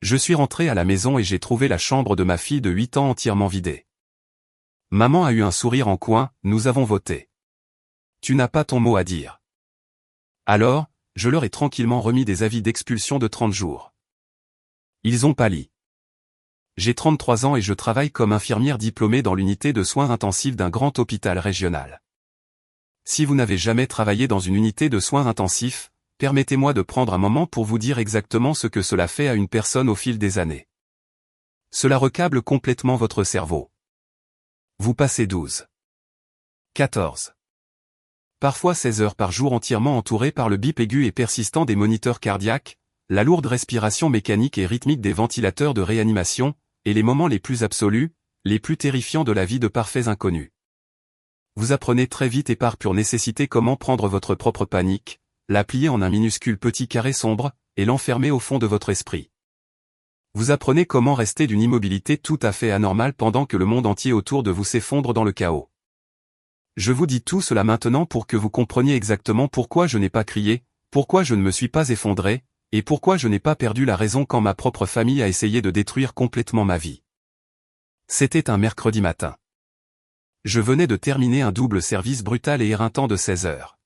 Je suis rentré à la maison et j'ai trouvé la chambre de ma fille de 8 ans entièrement vidée. Maman a eu un sourire en coin, nous avons voté. Tu n'as pas ton mot à dire. Alors, je leur ai tranquillement remis des avis d'expulsion de 30 jours. Ils ont pâli. J'ai 33 ans et je travaille comme infirmière diplômée dans l'unité de soins intensifs d'un grand hôpital régional. Si vous n'avez jamais travaillé dans une unité de soins intensifs, permettez-moi de prendre un moment pour vous dire exactement ce que cela fait à une personne au fil des années. Cela recable complètement votre cerveau. Vous passez 12, 14, parfois 16 heures par jour entièrement entouré par le bip aigu et persistant des moniteurs cardiaques, la lourde respiration mécanique et rythmique des ventilateurs de réanimation, et les moments les plus absolus, les plus terrifiants de la vie de parfaits inconnus. Vous apprenez très vite et par pure nécessité comment prendre votre propre panique, la plier en un minuscule petit carré sombre, et l'enfermer au fond de votre esprit. Vous apprenez comment rester d'une immobilité tout à fait anormale pendant que le monde entier autour de vous s'effondre dans le chaos. Je vous dis tout cela maintenant pour que vous compreniez exactement pourquoi je n'ai pas crié, pourquoi je ne me suis pas effondré, et pourquoi je n'ai pas perdu la raison quand ma propre famille a essayé de détruire complètement ma vie. C'était un mercredi matin. Je venais de terminer un double service brutal et éreintant de 16 heures.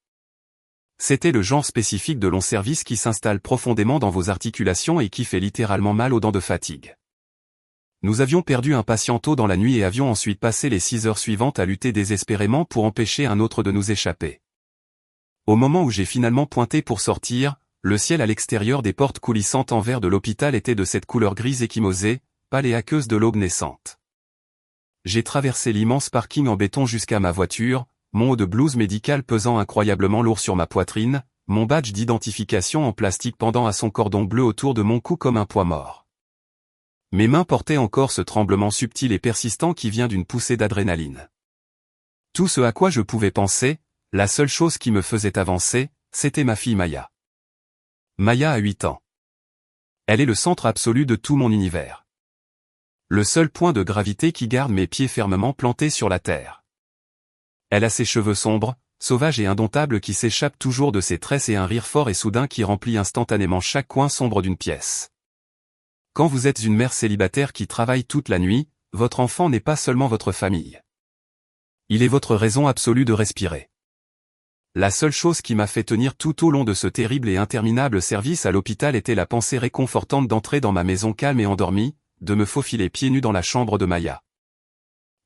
C'était le genre spécifique de long service qui s'installe profondément dans vos articulations et qui fait littéralement mal aux dents de fatigue. Nous avions perdu un patient tôt dans la nuit et avions ensuite passé les 6 heures suivantes à lutter désespérément pour empêcher un autre de nous échapper. Au moment où j'ai finalement pointé pour sortir, le ciel à l'extérieur des portes coulissantes en verre de l'hôpital était de cette couleur grise échymosée, pâle et aqueuse de l'aube naissante. J'ai traversé l'immense parking en béton jusqu'à ma voiture, mon haut de blouse médicale pesant incroyablement lourd sur ma poitrine, mon badge d'identification en plastique pendant à son cordon bleu autour de mon cou comme un poids mort. Mes mains portaient encore ce tremblement subtil et persistant qui vient d'une poussée d'adrénaline. Tout ce à quoi je pouvais penser, la seule chose qui me faisait avancer, c'était ma fille Maya. Maya a 8 ans. Elle est le centre absolu de tout mon univers. Le seul point de gravité qui garde mes pieds fermement plantés sur la terre. Elle a ses cheveux sombres, sauvages et indomptables qui s'échappent toujours de ses tresses et un rire fort et soudain qui remplit instantanément chaque coin sombre d'une pièce. Quand vous êtes une mère célibataire qui travaille toute la nuit, votre enfant n'est pas seulement votre famille. Il est votre raison absolue de respirer. La seule chose qui m'a fait tenir tout au long de ce terrible et interminable service à l'hôpital était la pensée réconfortante d'entrer dans ma maison calme et endormie, de me faufiler pieds nus dans la chambre de Maya.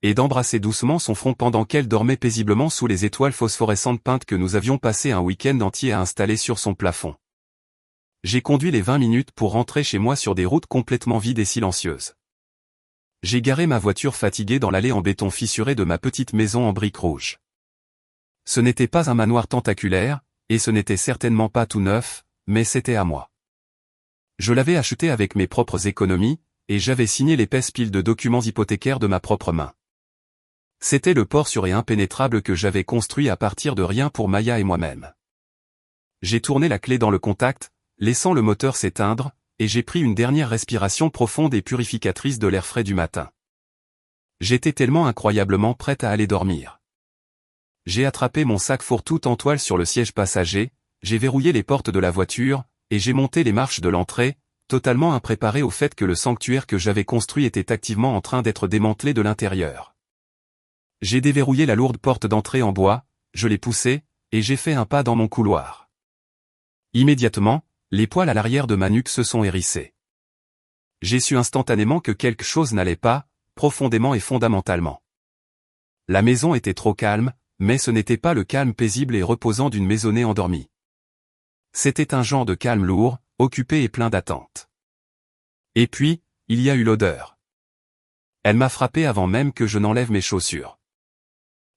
Et d'embrasser doucement son front pendant qu'elle dormait paisiblement sous les étoiles phosphorescentes peintes que nous avions passé un week-end entier à installer sur son plafond. J'ai conduit les 20 minutes pour rentrer chez moi sur des routes complètement vides et silencieuses. J'ai garé ma voiture fatiguée dans l'allée en béton fissuré de ma petite maison en briques rouges. Ce n'était pas un manoir tentaculaire, et ce n'était certainement pas tout neuf, mais c'était à moi. Je l'avais acheté avec mes propres économies, et j'avais signé l'épaisse pile de documents hypothécaires de ma propre main. C'était le port sûr et impénétrable que j'avais construit à partir de rien pour Maya et moi-même. J'ai tourné la clé dans le contact, laissant le moteur s'éteindre, et j'ai pris une dernière respiration profonde et purificatrice de l'air frais du matin. J'étais tellement incroyablement prête à aller dormir. J'ai attrapé mon sac fourre-tout en toile sur le siège passager, j'ai verrouillé les portes de la voiture, et j'ai monté les marches de l'entrée, totalement impréparé au fait que le sanctuaire que j'avais construit était activement en train d'être démantelé de l'intérieur. J'ai déverrouillé la lourde porte d'entrée en bois, je l'ai poussée, et j'ai fait un pas dans mon couloir. Immédiatement, les poils à l'arrière de ma nuque se sont hérissés. J'ai su instantanément que quelque chose n'allait pas, profondément et fondamentalement. La maison était trop calme, mais ce n'était pas le calme paisible et reposant d'une maisonnée endormie. C'était un genre de calme lourd, occupé et plein d'attente. Et puis, il y a eu l'odeur. Elle m'a frappé avant même que je n'enlève mes chaussures.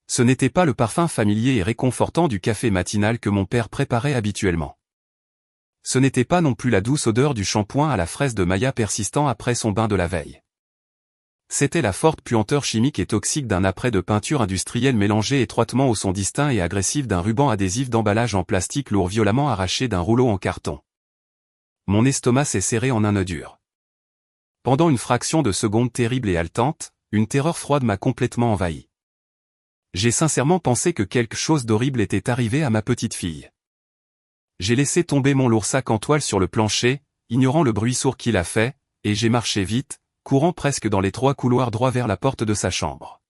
Ce n'était pas le parfum familier et réconfortant du café matinal que mon père préparait habituellement. Ce n'était pas non plus la douce odeur du shampoing à la fraise de Maya persistant après son bain de la veille. C'était la forte puanteur chimique et toxique d'un apprêt de peinture industrielle mélangé étroitement au son distinct et agressif d'un ruban adhésif d'emballage en plastique lourd violemment arraché d'un rouleau en carton. Mon estomac s'est serré en un nœud dur. Pendant une fraction de seconde terrible et haletante, une terreur froide m'a complètement envahi. J'ai sincèrement pensé que quelque chose d'horrible était arrivé à ma petite fille. J'ai laissé tomber mon lourd sac en toile sur le plancher, ignorant le bruit sourd qu'il a fait, et j'ai marché vite, courant presque dans l'étroit couloir droit vers la porte de sa chambre.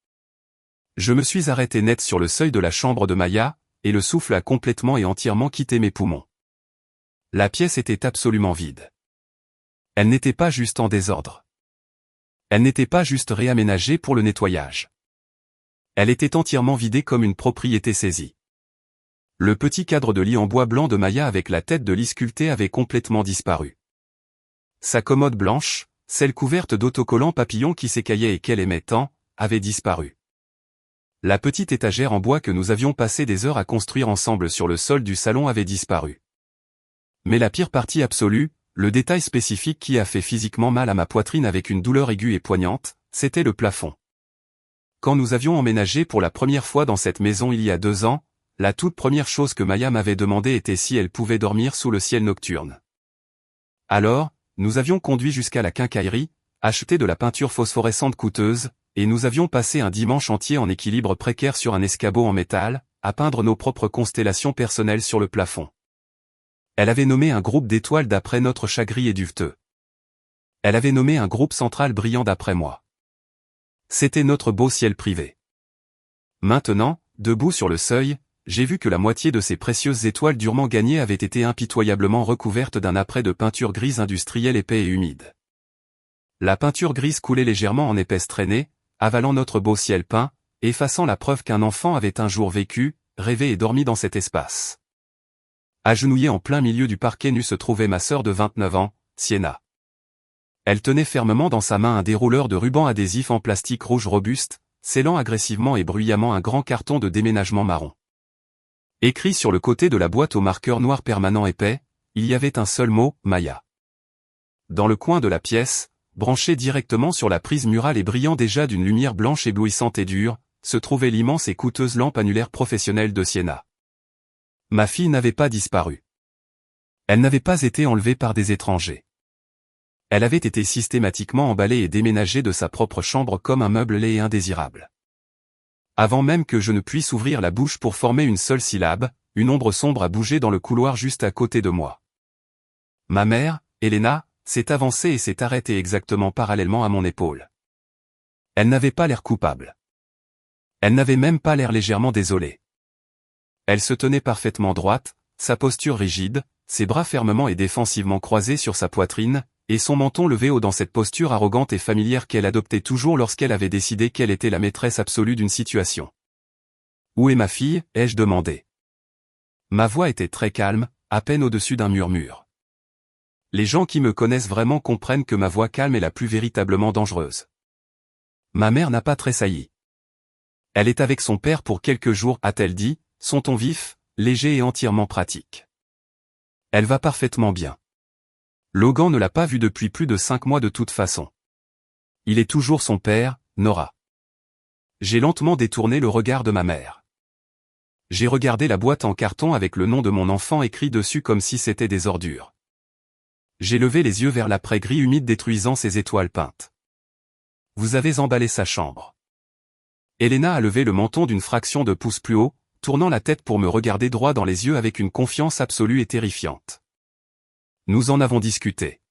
Je me suis arrêté net sur le seuil de la chambre de Maya, et le souffle a complètement et entièrement quitté mes poumons. La pièce était absolument vide. Elle n'était pas juste en désordre. Elle n'était pas juste réaménagée pour le nettoyage. Elle était entièrement vidée comme une propriété saisie. Le petit cadre de lit en bois blanc de Maya avec la tête de lit sculptée avait complètement disparu. Sa commode blanche, celle couverte d'autocollants papillons qui s'écaillaient et qu'elle aimait tant, avait disparu. La petite étagère en bois que nous avions passé des heures à construire ensemble sur le sol du salon avait disparu. Mais la pire partie absolue, le détail spécifique qui a fait physiquement mal à ma poitrine avec une douleur aiguë et poignante, c'était le plafond. Quand nous avions emménagé pour la première fois dans cette maison il y a 2 ans, la toute première chose que Maya m'avait demandé était si elle pouvait dormir sous le ciel nocturne. Alors, nous avions conduit jusqu'à la quincaillerie, acheté de la peinture phosphorescente coûteuse, et nous avions passé un dimanche entier en équilibre précaire sur un escabeau en métal, à peindre nos propres constellations personnelles sur le plafond. Elle avait nommé un groupe d'étoiles d'après notre chat gris et duveteux. Elle avait nommé un groupe central brillant d'après moi. C'était notre beau ciel privé. Maintenant, debout sur le seuil, j'ai vu que la moitié de ces précieuses étoiles durement gagnées avaient été impitoyablement recouvertes d'un apprêt de peinture grise industrielle épais et humide. La peinture grise coulait légèrement en épaisse traînée, avalant notre beau ciel peint, effaçant la preuve qu'un enfant avait un jour vécu, rêvé et dormi dans cet espace. Agenouillée en plein milieu du parquet nu se trouvait ma sœur de 29 ans, Sienna. Elle tenait fermement dans sa main un dérouleur de ruban adhésif en plastique rouge robuste, scellant agressivement et bruyamment un grand carton de déménagement marron. Écrit sur le côté de la boîte au marqueur noir permanent épais, il y avait un seul mot, Maya. Dans le coin de la pièce, branché directement sur la prise murale et brillant déjà d'une lumière blanche éblouissante et dure, se trouvait l'immense et coûteuse lampe annulaire professionnelle de Sienna. Ma fille n'avait pas disparu. Elle n'avait pas été enlevée par des étrangers. Elle avait été systématiquement emballée et déménagée de sa propre chambre comme un meuble laid et indésirable. Avant même que je ne puisse ouvrir la bouche pour former une seule syllabe, une ombre sombre a bougé dans le couloir juste à côté de moi. Ma mère, Elena, s'est avancée et s'est arrêtée exactement parallèlement à mon épaule. Elle n'avait pas l'air coupable. Elle n'avait même pas l'air légèrement désolée. Elle se tenait parfaitement droite, sa posture rigide, ses bras fermement et défensivement croisés sur sa poitrine, et son menton levé haut dans cette posture arrogante et familière qu'elle adoptait toujours lorsqu'elle avait décidé qu'elle était la maîtresse absolue d'une situation. « Où est ma fille ?» ai-je demandé. Ma voix était très calme, à peine au-dessus d'un murmure. Les gens qui me connaissent vraiment comprennent que ma voix calme est la plus véritablement dangereuse. Ma mère n'a pas tressailli. Elle est avec son père pour quelques jours, a-t-elle dit, son ton vif, léger et entièrement pratique. Elle va parfaitement bien. Logan ne l'a pas vue depuis plus de 5 mois de toute façon. Il est toujours son père, Nora. J'ai lentement détourné le regard de ma mère. J'ai regardé la boîte en carton avec le nom de mon enfant écrit dessus comme si c'était des ordures. J'ai levé les yeux vers l'après gris humide détruisant ses étoiles peintes. Vous avez emballé sa chambre. Elena a levé le menton d'une fraction de pouce plus haut, tournant la tête pour me regarder droit dans les yeux avec une confiance absolue et terrifiante. Nous en avons discuté.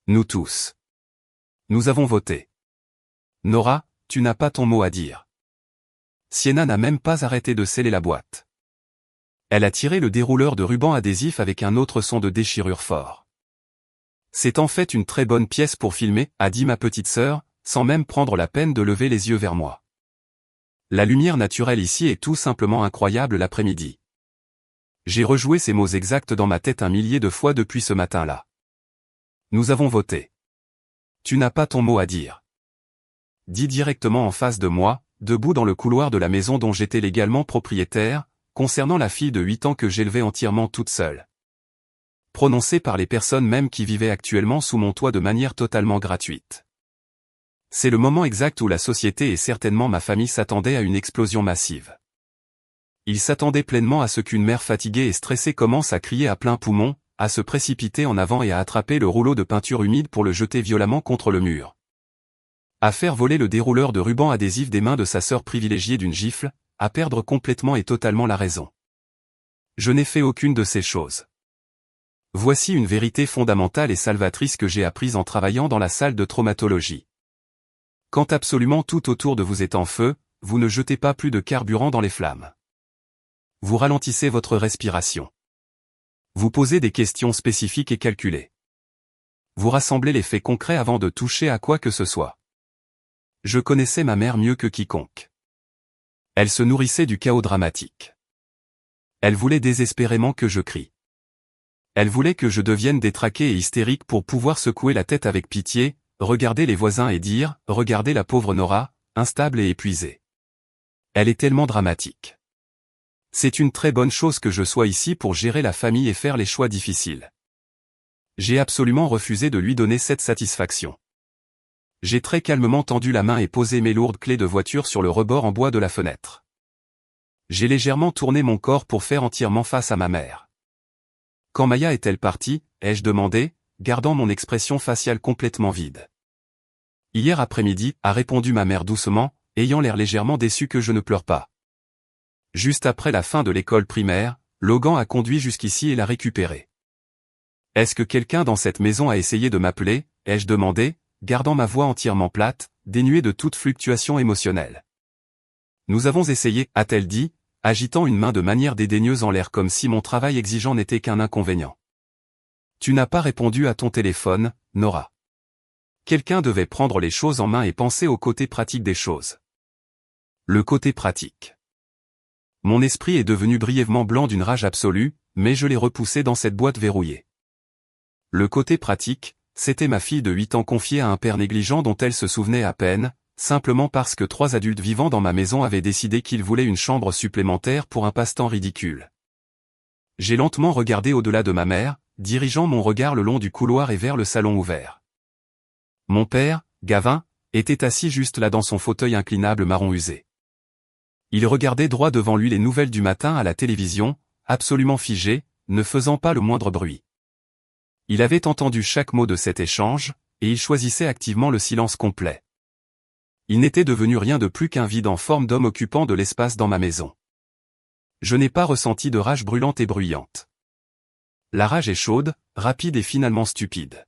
Nous tous. Nous avons voté. Nora, tu n'as pas ton mot à dire. Sienna n'a même pas arrêté de sceller la boîte. Elle a tiré le dérouleur de ruban adhésif avec un autre son de déchirure fort. C'est en fait une très bonne pièce pour filmer, a dit ma petite sœur, sans même prendre la peine de lever les yeux vers moi. La lumière naturelle ici est tout simplement incroyable l'après-midi. J'ai rejoué ces mots exacts dans ma tête 1 millier de fois depuis ce matin-là. Nous avons voté. Tu n'as pas ton mot à dire. Dit directement en face de moi, debout dans le couloir de la maison dont j'étais légalement propriétaire, concernant la fille de 8 ans que j'élevais entièrement toute seule. Prononcé par les personnes même qui vivaient actuellement sous mon toit de manière totalement gratuite. C'est le moment exact où la société et certainement ma famille s'attendaient à une explosion massive. Ils s'attendaient pleinement à ce qu'une mère fatiguée et stressée commence à crier à plein poumon, à se précipiter en avant et à attraper le rouleau de peinture humide pour le jeter violemment contre le mur. À faire voler le dérouleur de ruban adhésif des mains de sa sœur privilégiée d'une gifle, à perdre complètement et totalement la raison. Je n'ai fait aucune de ces choses. Voici une vérité fondamentale et salvatrice que j'ai apprise en travaillant dans la salle de traumatologie. Quand absolument tout autour de vous est en feu, vous ne jetez pas plus de carburant dans les flammes. Vous ralentissez votre respiration. Vous posez des questions spécifiques et calculées. Vous rassemblez les faits concrets avant de toucher à quoi que ce soit. Je connaissais ma mère mieux que quiconque. Elle se nourrissait du chaos dramatique. Elle voulait désespérément que je crie. Elle voulait que je devienne détraqué et hystérique pour pouvoir secouer la tête avec pitié, regarder les voisins et dire « Regardez la pauvre Nora, instable et épuisée. Elle est tellement dramatique. » C'est une très bonne chose que je sois ici pour gérer la famille et faire les choix difficiles. J'ai absolument refusé de lui donner cette satisfaction. J'ai très calmement tendu la main et posé mes lourdes clés de voiture sur le rebord en bois de la fenêtre. J'ai légèrement tourné mon corps pour faire entièrement face à ma mère. Quand Maya est-elle partie, ai-je demandé, gardant mon expression faciale complètement vide. Hier après-midi, a répondu ma mère doucement, ayant l'air légèrement déçue que je ne pleure pas. Juste après la fin de l'école primaire, Logan a conduit jusqu'ici et l'a récupéré. Est-ce que quelqu'un dans cette maison a essayé de m'appeler, ai-je demandé, gardant ma voix entièrement plate, dénuée de toute fluctuation émotionnelle. Nous avons essayé, a-t-elle dit, agitant une main de manière dédaigneuse en l'air comme si mon travail exigeant n'était qu'un inconvénient. Tu n'as pas répondu à ton téléphone, Nora. Quelqu'un devait prendre les choses en main et penser au côté pratique des choses. Le côté pratique. Mon esprit est devenu brièvement blanc d'une rage absolue, mais je l'ai repoussé dans cette boîte verrouillée. Le côté pratique, c'était ma fille de 8 ans confiée à un père négligent dont elle se souvenait à peine, simplement parce que 3 adultes vivant dans ma maison avaient décidé qu'ils voulaient une chambre supplémentaire pour un passe-temps ridicule. J'ai lentement regardé au-delà de ma mère, dirigeant mon regard le long du couloir et vers le salon ouvert. Mon père, Gavin, était assis juste là dans son fauteuil inclinable marron usé. Il regardait droit devant lui les nouvelles du matin à la télévision, absolument figé, ne faisant pas le moindre bruit. Il avait entendu chaque mot de cet échange, et il choisissait activement le silence complet. Il n'était devenu rien de plus qu'un vide en forme d'homme occupant de l'espace dans ma maison. Je n'ai pas ressenti de rage brûlante et bruyante. La rage est chaude, rapide et finalement stupide.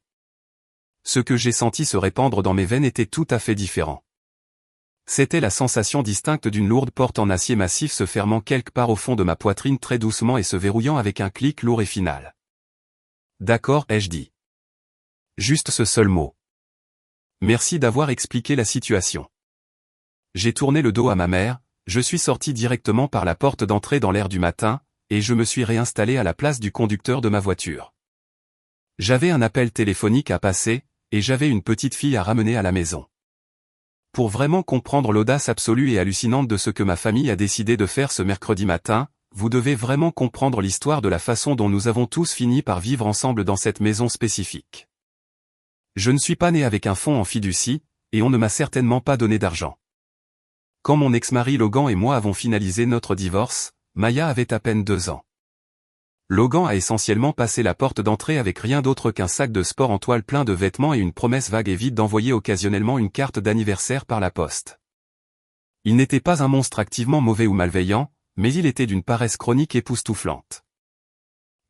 Ce que j'ai senti se répandre dans mes veines était tout à fait différent. C'était la sensation distincte d'une lourde porte en acier massif se fermant quelque part au fond de ma poitrine très doucement et se verrouillant avec un clic lourd et final. D'accord, ai-je dit. Juste ce seul mot. Merci d'avoir expliqué la situation. J'ai tourné le dos à ma mère, je suis sorti directement par la porte d'entrée dans l'air du matin, et je me suis réinstallé à la place du conducteur de ma voiture. J'avais un appel téléphonique à passer, et j'avais une petite fille à ramener à la maison. Pour vraiment comprendre l'audace absolue et hallucinante de ce que ma famille a décidé de faire ce mercredi matin, vous devez vraiment comprendre l'histoire de la façon dont nous avons tous fini par vivre ensemble dans cette maison spécifique. Je ne suis pas né avec un fonds en fiducie, et on ne m'a certainement pas donné d'argent. Quand mon ex-mari Logan et moi avons finalisé notre divorce, Maya avait à peine 2 ans. Logan a essentiellement passé la porte d'entrée avec rien d'autre qu'un sac de sport en toile plein de vêtements et une promesse vague et vide d'envoyer occasionnellement une carte d'anniversaire par la poste. Il n'était pas un monstre activement mauvais ou malveillant, mais il était d'une paresse chronique époustouflante.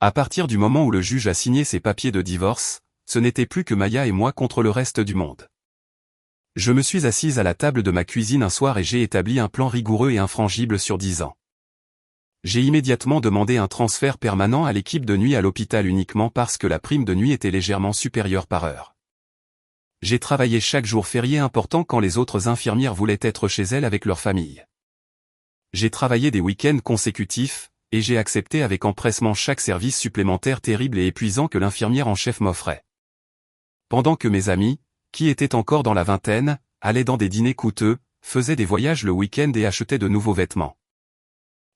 À partir du moment où le juge a signé ses papiers de divorce, ce n'était plus que Maya et moi contre le reste du monde. Je me suis assise à la table de ma cuisine un soir et j'ai établi un plan rigoureux et infrangible sur 10 ans. J'ai immédiatement demandé un transfert permanent à l'équipe de nuit à l'hôpital uniquement parce que la prime de nuit était légèrement supérieure par heure. J'ai travaillé chaque jour férié important quand les autres infirmières voulaient être chez elles avec leur famille. J'ai travaillé des week-ends consécutifs, et j'ai accepté avec empressement chaque service supplémentaire terrible et épuisant que l'infirmière en chef m'offrait. Pendant que mes amis, qui étaient encore dans la vingtaine, allaient dans des dîners coûteux, faisaient des voyages le week-end et achetaient de nouveaux vêtements.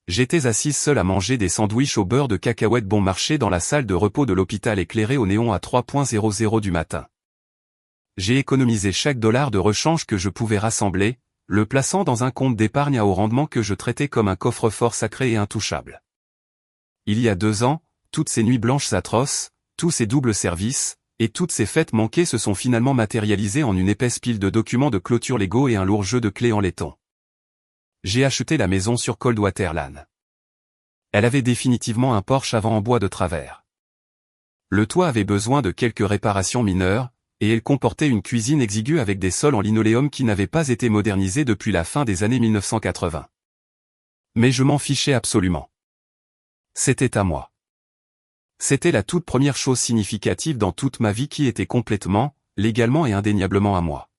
J'étais assise seule à manger des sandwichs au beurre de cacahuètes bon marché dans la salle de repos de l'hôpital éclairée au néon à 3:00 du matin. J'ai économisé chaque dollar de rechange que je pouvais rassembler, le plaçant dans un compte d'épargne à haut rendement que je traitais comme un coffre-fort sacré et intouchable. Il y a 2 ans, toutes ces nuits blanches atroces, tous ces doubles services, et toutes ces fêtes manquées se sont finalement matérialisées en une épaisse pile de documents de clôture légaux et un lourd jeu de clés en laiton. J'ai acheté la maison sur Coldwater Lane. Elle avait définitivement un porche avant en bois de travers. Le toit avait besoin de quelques réparations mineures, et elle comportait une cuisine exiguë avec des sols en linoléum qui n'avaient pas été modernisés depuis la fin des années 1980. Mais je m'en fichais absolument. C'était à moi. C'était la toute première chose significative dans toute ma vie qui était complètement, légalement et indéniablement à moi.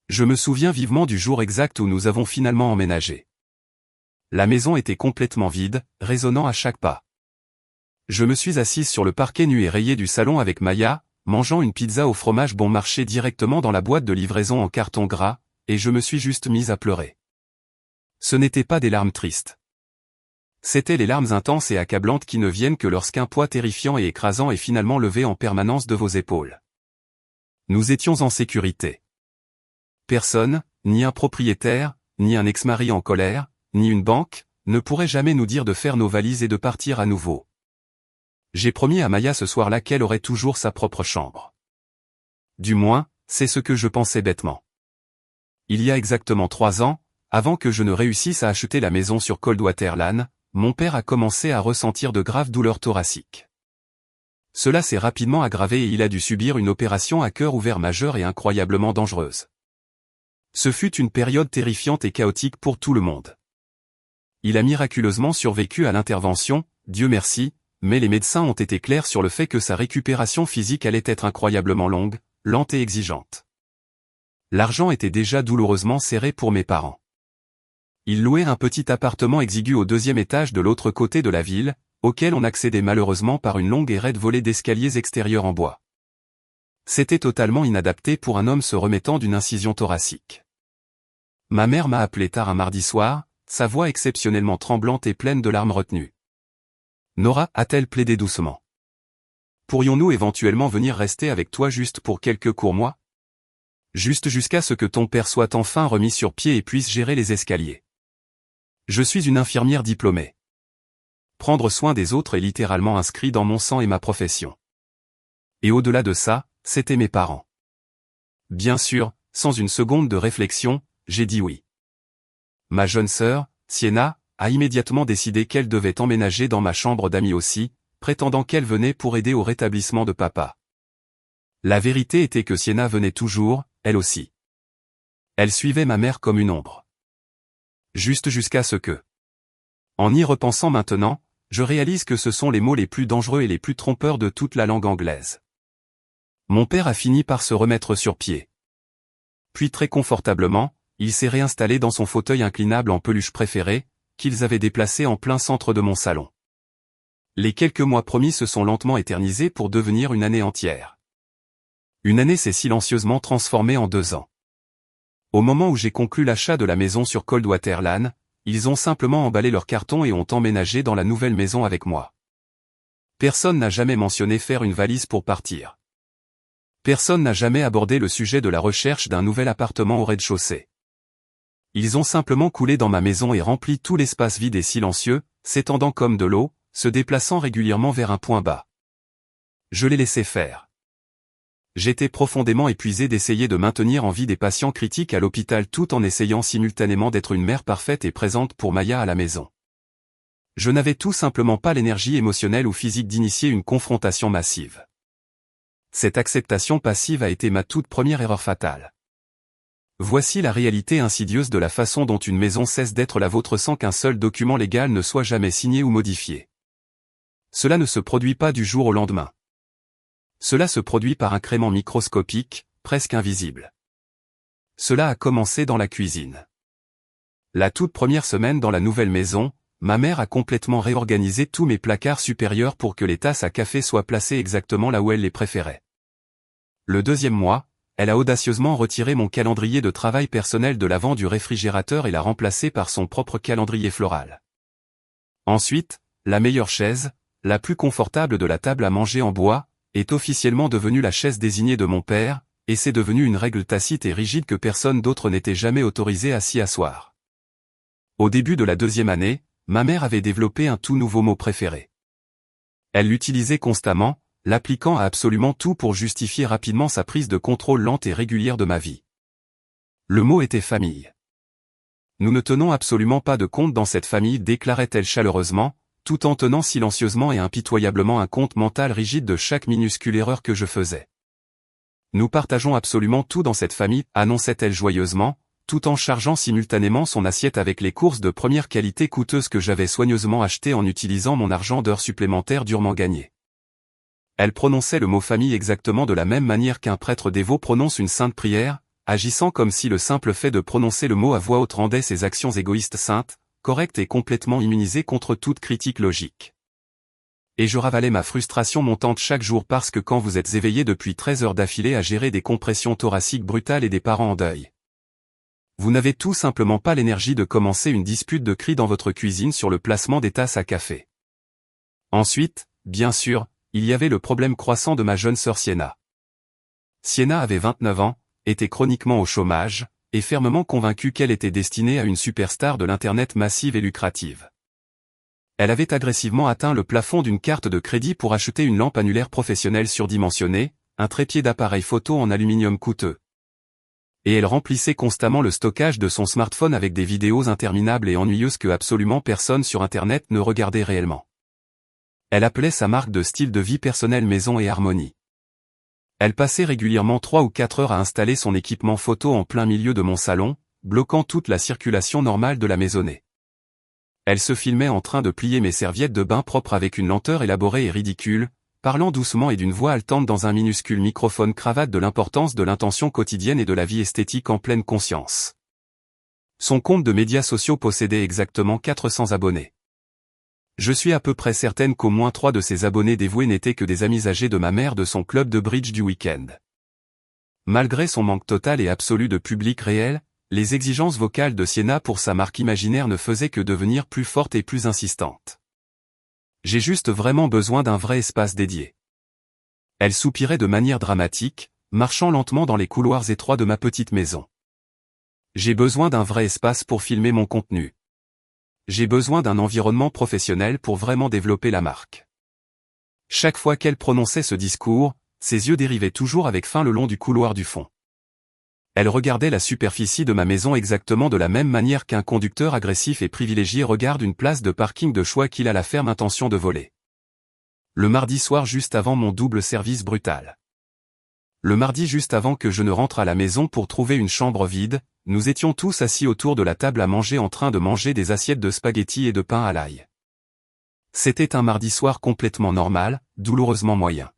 Je me souviens vivement du jour exact où nous avons finalement emménagé. La maison était complètement vide, résonnant à chaque pas. Je me suis assise sur le parquet nu et rayé du salon avec Maya, mangeant une pizza au fromage bon marché directement dans la boîte de livraison en carton gras, et je me suis juste mise à pleurer. Ce n'étaient pas des larmes tristes. C'étaient les larmes intenses et accablantes qui ne viennent que lorsqu'un poids terrifiant et écrasant est finalement levé en permanence de vos épaules. Nous étions en sécurité. Personne, ni un propriétaire, ni un ex-mari en colère, ni une banque, ne pourrait jamais nous dire de faire nos valises et de partir à nouveau. J'ai promis à Maya ce soir-là qu'elle aurait toujours sa propre chambre. Du moins, c'est ce que je pensais bêtement. Il y a exactement 3 ans, avant que je ne réussisse à acheter la maison sur Coldwater Lane, mon père a commencé à ressentir de graves douleurs thoraciques. Cela s'est rapidement aggravé et il a dû subir une opération à cœur ouvert majeure et incroyablement dangereuse. Ce fut une période terrifiante et chaotique pour tout le monde. Il a miraculeusement survécu à l'intervention, Dieu merci, mais les médecins ont été clairs sur le fait que sa récupération physique allait être incroyablement longue, lente et exigeante. L'argent était déjà douloureusement serré pour mes parents. Ils louaient un petit appartement exigu au 2e étage de l'autre côté de la ville, auquel on accédait malheureusement par une longue et raide volée d'escaliers extérieurs en bois. C'était totalement inadapté pour un homme se remettant d'une incision thoracique. Ma mère m'a appelé tard un mardi soir, sa voix exceptionnellement tremblante et pleine de larmes retenues. Nora, a-t-elle plaidé doucement. Pourrions-nous éventuellement venir rester avec toi juste pour quelques courts mois? Juste jusqu'à ce que ton père soit enfin remis sur pied et puisse gérer les escaliers. Je suis une infirmière diplômée. Prendre soin des autres est littéralement inscrit dans mon sang et ma profession. Et au-delà de ça, c'étaient mes parents. Bien sûr, sans une seconde de réflexion, j'ai dit oui. Ma jeune sœur, Sienna, a immédiatement décidé qu'elle devait emménager dans ma chambre d'amis aussi, prétendant qu'elle venait pour aider au rétablissement de papa. La vérité était que Sienna venait toujours, elle aussi. Elle suivait ma mère comme une ombre. Juste jusqu'à ce que... En y repensant maintenant, je réalise que ce sont les mots les plus dangereux et les plus trompeurs de toute la langue anglaise. Mon père a fini par se remettre sur pied. Puis très confortablement, il s'est réinstallé dans son fauteuil inclinable en peluche préféré, qu'ils avaient déplacé en plein centre de mon salon. Les quelques mois promis se sont lentement éternisés pour devenir une année entière. Une année s'est silencieusement transformée en 2 ans. Au moment où j'ai conclu l'achat de la maison sur Coldwater Lane, ils ont simplement emballé leurs cartons et ont emménagé dans la nouvelle maison avec moi. Personne n'a jamais mentionné faire une valise pour partir. Personne n'a jamais abordé le sujet de la recherche d'un nouvel appartement au rez-de-chaussée. Ils ont simplement coulé dans ma maison et rempli tout l'espace vide et silencieux, s'étendant comme de l'eau, se déplaçant régulièrement vers un point bas. Je les laissais faire. J'étais profondément épuisé d'essayer de maintenir en vie des patients critiques à l'hôpital tout en essayant simultanément d'être une mère parfaite et présente pour Maya à la maison. Je n'avais tout simplement pas l'énergie émotionnelle ou physique d'initier une confrontation massive. Cette acceptation passive a été ma toute première erreur fatale. Voici la réalité insidieuse de la façon dont une maison cesse d'être la vôtre sans qu'un seul document légal ne soit jamais signé ou modifié. Cela ne se produit pas du jour au lendemain. Cela se produit par incréments microscopiques, presque invisibles. Cela a commencé dans la cuisine. La toute première semaine dans la nouvelle maison, ma mère a complètement réorganisé tous mes placards supérieurs pour que les tasses à café soient placées exactement là où elle les préférait. Le 2e mois, elle a audacieusement retiré mon calendrier de travail personnel de l'avant du réfrigérateur et l'a remplacé par son propre calendrier floral. Ensuite, la meilleure chaise, la plus confortable de la table à manger en bois, est officiellement devenue la chaise désignée de mon père, et c'est devenu une règle tacite et rigide que personne d'autre n'était jamais autorisé à s'y asseoir. Au début de la 2e année, ma mère avait développé un tout nouveau mot préféré. Elle l'utilisait constamment, l'appliquant à absolument tout pour justifier rapidement sa prise de contrôle lente et régulière de ma vie. Le mot était famille. Nous ne tenons absolument pas de compte dans cette famille, déclarait-elle chaleureusement, tout en tenant silencieusement et impitoyablement un compte mental rigide de chaque minuscule erreur que je faisais. Nous partageons absolument tout dans cette famille, annonçait-elle joyeusement, tout en chargeant simultanément son assiette avec les courses de première qualité coûteuses que j'avais soigneusement achetées en utilisant mon argent d'heures supplémentaires durement gagné. Elle prononçait le mot famille exactement de la même manière qu'un prêtre dévot prononce une sainte prière, agissant comme si le simple fait de prononcer le mot à voix haute rendait ses actions égoïstes saintes, correctes et complètement immunisées contre toute critique logique. Et je ravalais ma frustration montante chaque jour parce que quand vous êtes éveillé depuis 13 heures d'affilée à gérer des compressions thoraciques brutales et des parents en deuil, vous n'avez tout simplement pas l'énergie de commencer une dispute de cris dans votre cuisine sur le placement des tasses à café. Ensuite, bien sûr, il y avait le problème croissant de ma jeune sœur Sienna. Sienna avait 29 ans, était chroniquement au chômage, et fermement convaincue qu'elle était destinée à une superstar de l'Internet massive et lucrative. Elle avait agressivement atteint le plafond d'une carte de crédit pour acheter une lampe annulaire professionnelle surdimensionnée, un trépied d'appareil photo en aluminium coûteux. Et elle remplissait constamment le stockage de son smartphone avec des vidéos interminables et ennuyeuses que absolument personne sur Internet ne regardait réellement. Elle appelait sa marque de style de vie personnelle Maison et Harmonie. Elle passait régulièrement 3 ou 4 heures à installer son équipement photo en plein milieu de mon salon, bloquant toute la circulation normale de la maisonnée. Elle se filmait en train de plier mes serviettes de bain propres avec une lenteur élaborée et ridicule, parlant doucement et d'une voix haletante dans un minuscule microphone cravate de l'importance de l'intention quotidienne et de la vie esthétique en pleine conscience. Son compte de médias sociaux possédait exactement 400 abonnés. Je suis à peu près certaine qu'au moins 3 de ses abonnés dévoués n'étaient que des amis âgés de ma mère de son club de bridge du week-end. Malgré son manque total et absolu de public réel, les exigences vocales de Sienna pour sa marque imaginaire ne faisaient que devenir plus fortes et plus insistantes. J'ai juste vraiment besoin d'un vrai espace dédié. Elle soupirait de manière dramatique, marchant lentement dans les couloirs étroits de ma petite maison. J'ai besoin d'un vrai espace pour filmer mon contenu. J'ai besoin d'un environnement professionnel pour vraiment développer la marque. Chaque fois qu'elle prononçait ce discours, ses yeux dérivaient toujours avec faim le long du couloir du fond. Elle regardait la superficie de ma maison exactement de la même manière qu'un conducteur agressif et privilégié regarde une place de parking de choix qu'il a la ferme intention de voler. Le mardi soir juste avant mon double service brutal. Le mardi juste avant que je ne rentre à la maison pour trouver une chambre vide, nous étions tous assis autour de la table à manger en train de manger des assiettes de spaghettis et de pain à l'ail. C'était un mardi soir complètement normal, douloureusement moyen.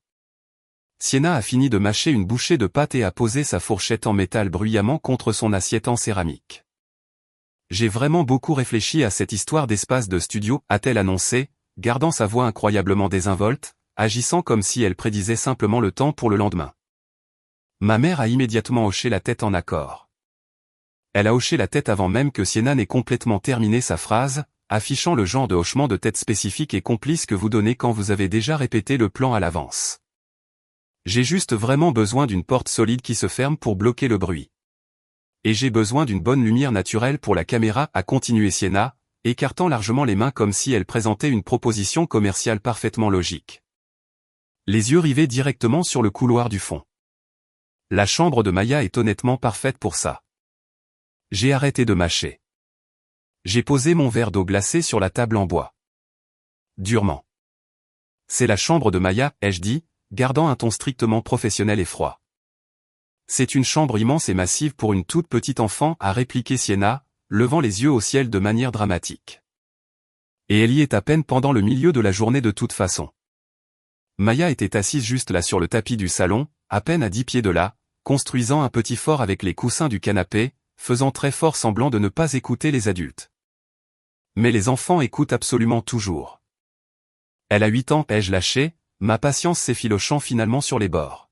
Sienna a fini de mâcher une bouchée de pâte et a posé sa fourchette en métal bruyamment contre son assiette en céramique. J'ai vraiment beaucoup réfléchi à cette histoire d'espace de studio, a-t-elle annoncé, gardant sa voix incroyablement désinvolte, agissant comme si elle prédisait simplement le temps pour le lendemain. Ma mère a immédiatement hoché la tête en accord. Elle a hoché la tête avant même que Sienna n'ait complètement terminé sa phrase, affichant le genre de hochement de tête spécifique et complice que vous donnez quand vous avez déjà répété le plan à l'avance. J'ai juste vraiment besoin d'une porte solide qui se ferme pour bloquer le bruit. Et j'ai besoin d'une bonne lumière naturelle pour la caméra, a continué Sienna, écartant largement les mains comme si elle présentait une proposition commerciale parfaitement logique. Les yeux rivés directement sur le couloir du fond. La chambre de Maya est honnêtement parfaite pour ça. J'ai arrêté de mâcher. J'ai posé mon verre d'eau glacée sur la table en bois. Durement. C'est la chambre de Maya, ai-je dit, gardant un ton strictement professionnel et froid. C'est une chambre immense et massive pour une toute petite enfant, a répliqué Sienna, levant les yeux au ciel de manière dramatique. Et elle y est à peine pendant le milieu de la journée de toute façon. Maya était assise juste là sur le tapis du salon, à peine à 10 pieds de là, construisant un petit fort avec les coussins du canapé, faisant très fort semblant de ne pas écouter les adultes. Mais les enfants écoutent absolument toujours. Elle a 8 ans, ai-je lâché, ma patience s'effilochant finalement sur les bords.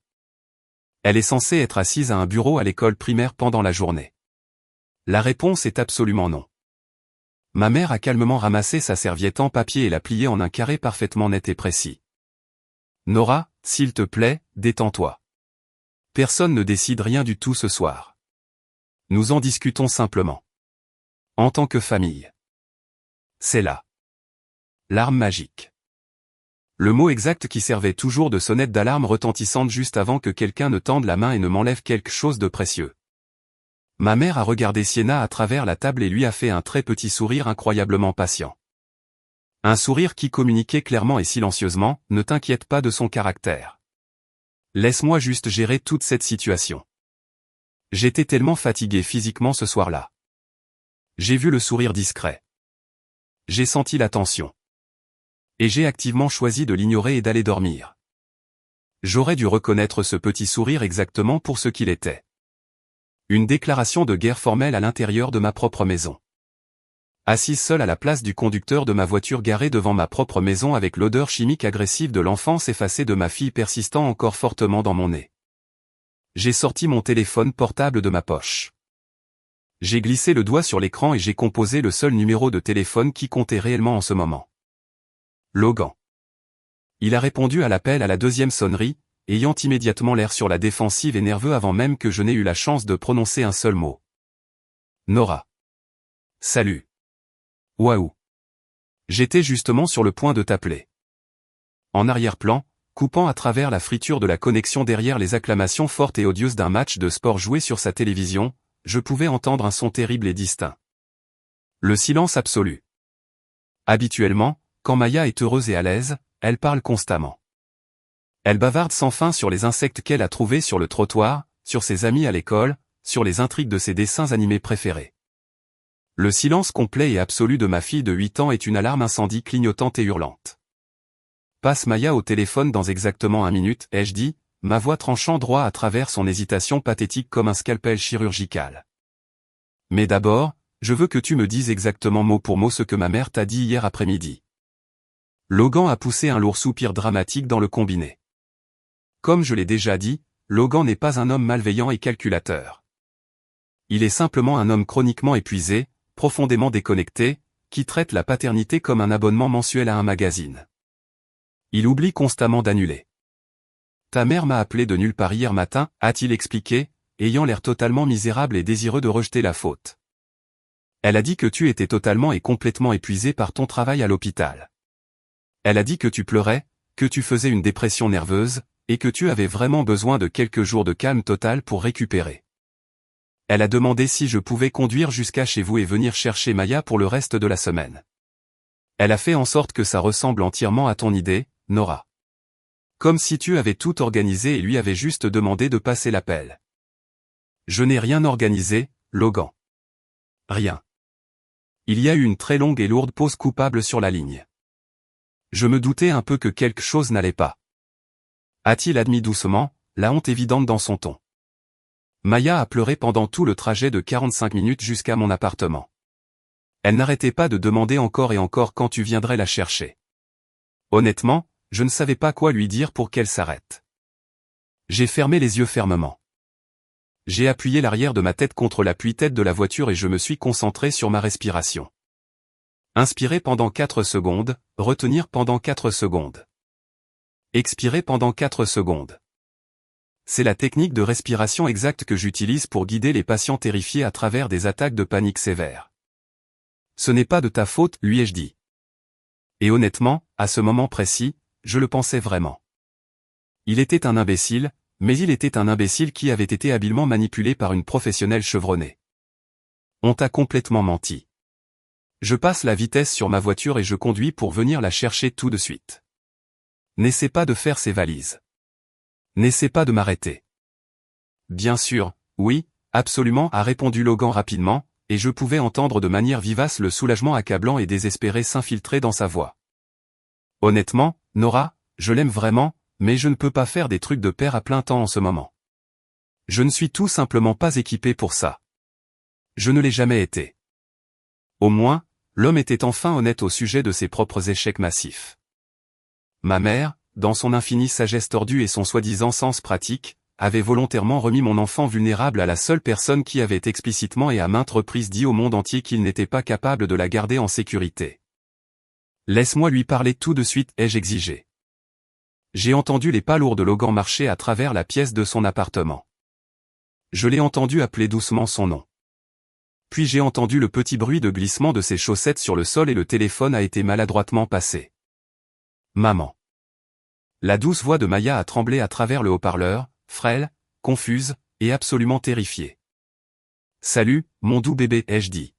Elle est censée être assise à un bureau à l'école primaire pendant la journée. La réponse est absolument non. Ma mère a calmement ramassé sa serviette en papier et l'a pliée en un carré parfaitement net et précis. Nora, s'il te plaît, détends-toi. Personne ne décide rien du tout ce soir. Nous en discutons simplement. En tant que famille. C'est là. L'arme magique. Le mot exact qui servait toujours de sonnette d'alarme retentissante juste avant que quelqu'un ne tende la main et ne m'enlève quelque chose de précieux. Ma mère a regardé Sienna à travers la table et lui a fait un très petit sourire incroyablement patient. Un sourire qui communiquait clairement et silencieusement, ne t'inquiète pas de son caractère. Laisse-moi juste gérer toute cette situation. J'étais tellement fatigué physiquement ce soir-là. J'ai vu le sourire discret. J'ai senti la tension. Et j'ai activement choisi de l'ignorer et d'aller dormir. J'aurais dû reconnaître ce petit sourire exactement pour ce qu'il était. Une déclaration de guerre formelle à l'intérieur de ma propre maison. Assise seule à la place du conducteur de ma voiture garée devant ma propre maison avec l'odeur chimique agressive de l'enfance effacée de ma fille persistant encore fortement dans mon nez. J'ai sorti mon téléphone portable de ma poche. J'ai glissé le doigt sur l'écran et j'ai composé le seul numéro de téléphone qui comptait réellement en ce moment. Logan. Il a répondu à l'appel à la deuxième sonnerie, ayant immédiatement l'air sur la défensive et nerveux avant même que je n'ai eu la chance de prononcer un seul mot. Nora. Salut. Waouh. J'étais justement sur le point de t'appeler. En arrière-plan, coupant à travers la friture de la connexion derrière les acclamations fortes et odieuses d'un match de sport joué sur sa télévision, je pouvais entendre un son terrible et distinct. Le silence absolu. Habituellement, quand Maya est heureuse et à l'aise, elle parle constamment. Elle bavarde sans fin sur les insectes qu'elle a trouvés sur le trottoir, sur ses amis à l'école, sur les intrigues de ses dessins animés préférés. Le silence complet et absolu de ma fille de 8 ans est une alarme incendie clignotante et hurlante. Passe Maya au téléphone dans exactement 1 minute, ai-je dit, ma voix tranchant droit à travers son hésitation pathétique comme un scalpel chirurgical. Mais d'abord, je veux que tu me dises exactement mot pour mot ce que ma mère t'a dit hier après-midi. Logan a poussé un lourd soupir dramatique dans le combiné. Comme je l'ai déjà dit, Logan n'est pas un homme malveillant et calculateur. Il est simplement un homme chroniquement épuisé, profondément déconnecté, qui traite la paternité comme un abonnement mensuel à un magazine. Il oublie constamment d'annuler. Ta mère m'a appelé de nulle part hier matin, a-t-il expliqué, ayant l'air totalement misérable et désireux de rejeter la faute. Elle a dit que tu étais totalement et complètement épuisé par ton travail à l'hôpital. Elle a dit que tu pleurais, que tu faisais une dépression nerveuse, et que tu avais vraiment besoin de quelques jours de calme total pour récupérer. Elle a demandé si je pouvais conduire jusqu'à chez vous et venir chercher Maya pour le reste de la semaine. Elle a fait en sorte que ça ressemble entièrement à ton idée, Nora. Comme si tu avais tout organisé et lui avais juste demandé de passer l'appel. Je n'ai rien organisé, Logan. Rien. Il y a eu une très longue et lourde pause coupable sur la ligne. Je me doutais un peu que quelque chose n'allait pas. A-t-il admis doucement, la honte évidente dans son ton. Maya a pleuré pendant tout le trajet de 45 minutes jusqu'à mon appartement. Elle n'arrêtait pas de demander encore et encore quand tu viendrais la chercher. Honnêtement, je ne savais pas quoi lui dire pour qu'elle s'arrête. J'ai fermé les yeux fermement. J'ai appuyé l'arrière de ma tête contre l'appui-tête de la voiture et je me suis concentré sur ma respiration. Inspirer pendant 4 secondes, retenir pendant 4 secondes. Expirer pendant 4 secondes. C'est la technique de respiration exacte que j'utilise pour guider les patients terrifiés à travers des attaques de panique sévères. Ce n'est pas de ta faute, lui ai-je dit. Et honnêtement, à ce moment précis, je le pensais vraiment. Il était un imbécile, mais il était un imbécile qui avait été habilement manipulé par une professionnelle chevronnée. On t'a complètement menti. Je passe la vitesse sur ma voiture et je conduis pour venir la chercher tout de suite. N'essaie pas de faire ses valises. N'essaie pas de m'arrêter. Bien sûr, oui, absolument, a répondu Logan rapidement, et je pouvais entendre de manière vivace le soulagement accablant et désespéré s'infiltrer dans sa voix. Honnêtement, Nora, je l'aime vraiment, mais je ne peux pas faire des trucs de père à plein temps en ce moment. Je ne suis tout simplement pas équipé pour ça. Je ne l'ai jamais été. Au moins, l'homme était enfin honnête au sujet de ses propres échecs massifs. Ma mère, dans son infinie sagesse tordue et son soi-disant sens pratique, avait volontairement remis mon enfant vulnérable à la seule personne qui avait explicitement et à maintes reprises dit au monde entier qu'il n'était pas capable de la garder en sécurité. Laisse-moi lui parler tout de suite, ai-je exigé. J'ai entendu les pas lourds de Logan marcher à travers la pièce de son appartement. Je l'ai entendu appeler doucement son nom. Puis j'ai entendu le petit bruit de glissement de ses chaussettes sur le sol et le téléphone a été maladroitement passé. Maman. La douce voix de Maya a tremblé à travers le haut-parleur, frêle, confuse, et absolument terrifiée. Salut, mon doux bébé, ai-je dit.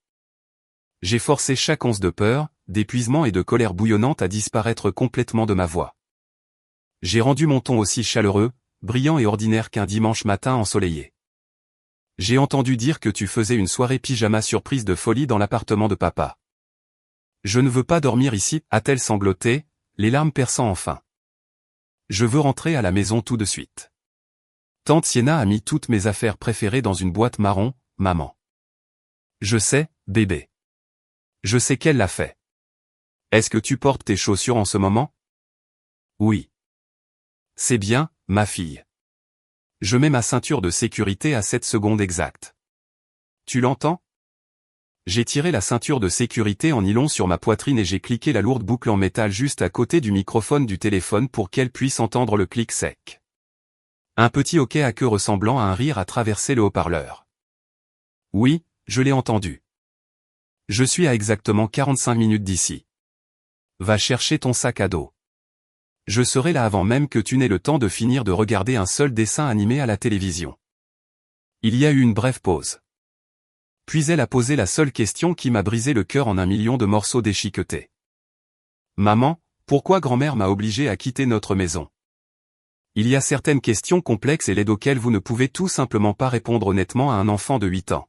J'ai forcé chaque once de peur, d'épuisement et de colère bouillonnante à disparaître complètement de ma voix. J'ai rendu mon ton aussi chaleureux, brillant et ordinaire qu'un dimanche matin ensoleillé. J'ai entendu dire que tu faisais une soirée pyjama surprise de folie dans l'appartement de papa. Je ne veux pas dormir ici, a-t-elle sangloté, les larmes perçant enfin. Je veux rentrer à la maison tout de suite. Tante Sienna a mis toutes mes affaires préférées dans une boîte marron, maman. Je sais, bébé. Je sais qu'elle l'a fait. Est-ce que tu portes tes chaussures en ce moment? Oui. C'est bien, ma fille. Je mets ma ceinture de sécurité à 7 secondes exactes. Tu l'entends? J'ai tiré la ceinture de sécurité en nylon sur ma poitrine et j'ai cliqué la lourde boucle en métal juste à côté du microphone du téléphone pour qu'elle puisse entendre le clic sec. Un petit hoquet à queue ressemblant à un rire a traversé le haut-parleur. Oui, je l'ai entendu. Je suis à exactement 45 minutes d'ici. Va chercher ton sac à dos. Je serai là avant même que tu n'aies le temps de finir de regarder un seul dessin animé à la télévision. Il y a eu une brève pause. Puis elle a posé la seule question qui m'a brisé le cœur en un million de morceaux déchiquetés. Maman, pourquoi grand-mère m'a obligé à quitter notre maison? Il y a certaines questions complexes et laides auxquelles vous ne pouvez tout simplement pas répondre honnêtement à un enfant de 8 ans.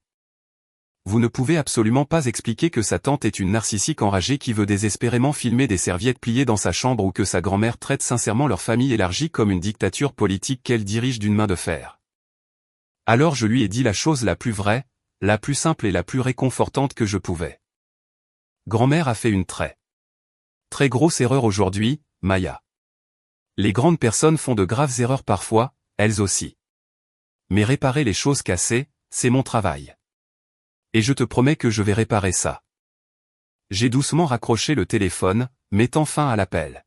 Vous ne pouvez absolument pas expliquer que sa tante est une narcissique enragée qui veut désespérément filmer des serviettes pliées dans sa chambre ou que sa grand-mère traite sincèrement leur famille élargie comme une dictature politique qu'elle dirige d'une main de fer. Alors je lui ai dit la chose la plus vraie, la plus simple et la plus réconfortante que je pouvais. Grand-mère a fait une très grosse erreur aujourd'hui, Maya. Les grandes personnes font de graves erreurs parfois, elles aussi. Mais réparer les choses cassées, c'est mon travail. Et je te promets que je vais réparer ça. J'ai doucement raccroché le téléphone, mettant fin à l'appel.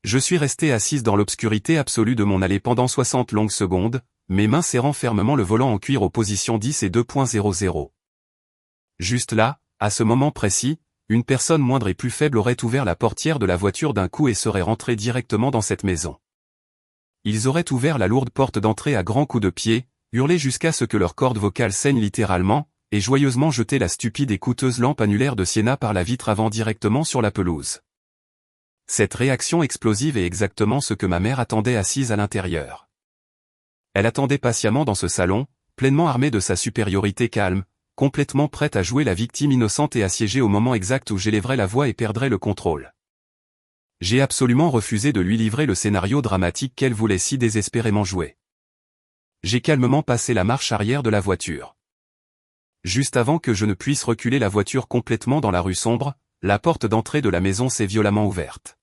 Je suis resté assise dans l'obscurité absolue de mon allée pendant 60 longues secondes, mes mains serrant fermement le volant en cuir aux positions 10 et 2.00. Juste là, à ce moment précis, une personne moindre et plus faible aurait ouvert la portière de la voiture d'un coup et serait rentrée directement dans cette maison. Ils auraient ouvert la lourde porte d'entrée à grands coups de pied, hurlé jusqu'à ce que leur corde vocale saigne littéralement, et joyeusement jeter la stupide et coûteuse lampe annulaire de Sienna par la vitre avant directement sur la pelouse. Cette réaction explosive est exactement ce que ma mère attendait assise à l'intérieur. Elle attendait patiemment dans ce salon, pleinement armée de sa supériorité calme, complètement prête à jouer la victime innocente et assiégée au moment exact où j'élèverais la voix et perdrais le contrôle. J'ai absolument refusé de lui livrer le scénario dramatique qu'elle voulait si désespérément jouer. J'ai calmement passé la marche arrière de la voiture. Juste avant que je ne puisse reculer la voiture complètement dans la rue sombre, la porte d'entrée de la maison s'est violemment ouverte.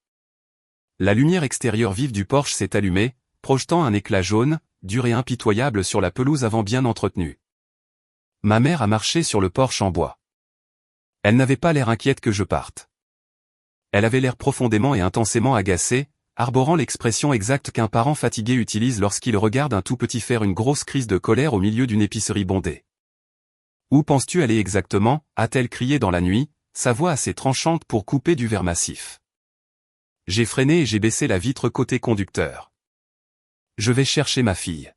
La lumière extérieure vive du porche s'est allumée, projetant un éclat jaune, dur et impitoyable sur la pelouse avant bien entretenue. Ma mère a marché sur le porche en bois. Elle n'avait pas l'air inquiète que je parte. Elle avait l'air profondément et intensément agacée, arborant l'expression exacte qu'un parent fatigué utilise lorsqu'il regarde un tout petit faire une grosse crise de colère au milieu d'une épicerie bondée. Où penses-tu aller exactement? A-t-elle crié dans la nuit, sa voix assez tranchante pour couper du verre massif. J'ai freiné et j'ai baissé la vitre côté conducteur. Je vais chercher ma fille.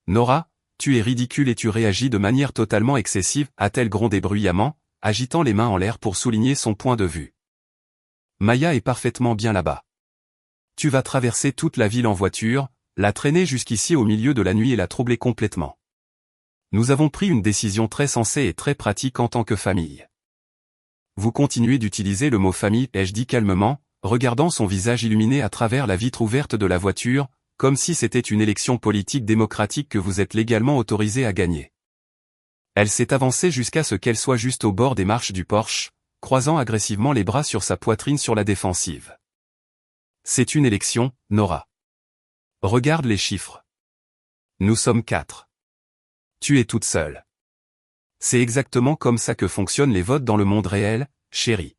Nora, tu es ridicule et tu réagis de manière totalement excessive, a-t-elle grondé bruyamment, agitant les mains en l'air pour souligner son point de vue. Maya est parfaitement bien là-bas. Tu vas traverser toute la ville en voiture, la traîner jusqu'ici au milieu de la nuit et la troubler complètement. Nous avons pris une décision très sensée et très pratique en tant que famille. Vous continuez d'utiliser le mot famille, ai-je dit calmement, regardant son visage illuminé à travers la vitre ouverte de la voiture, comme si c'était une élection politique démocratique que vous êtes légalement autorisé à gagner. Elle s'est avancée jusqu'à ce qu'elle soit juste au bord des marches du Porsche, croisant agressivement les bras sur sa poitrine sur la défensive. C'est une élection, Nora. Regarde les chiffres. Nous sommes 4. Tu es toute seule. C'est exactement comme ça que fonctionnent les votes dans le monde réel, chérie.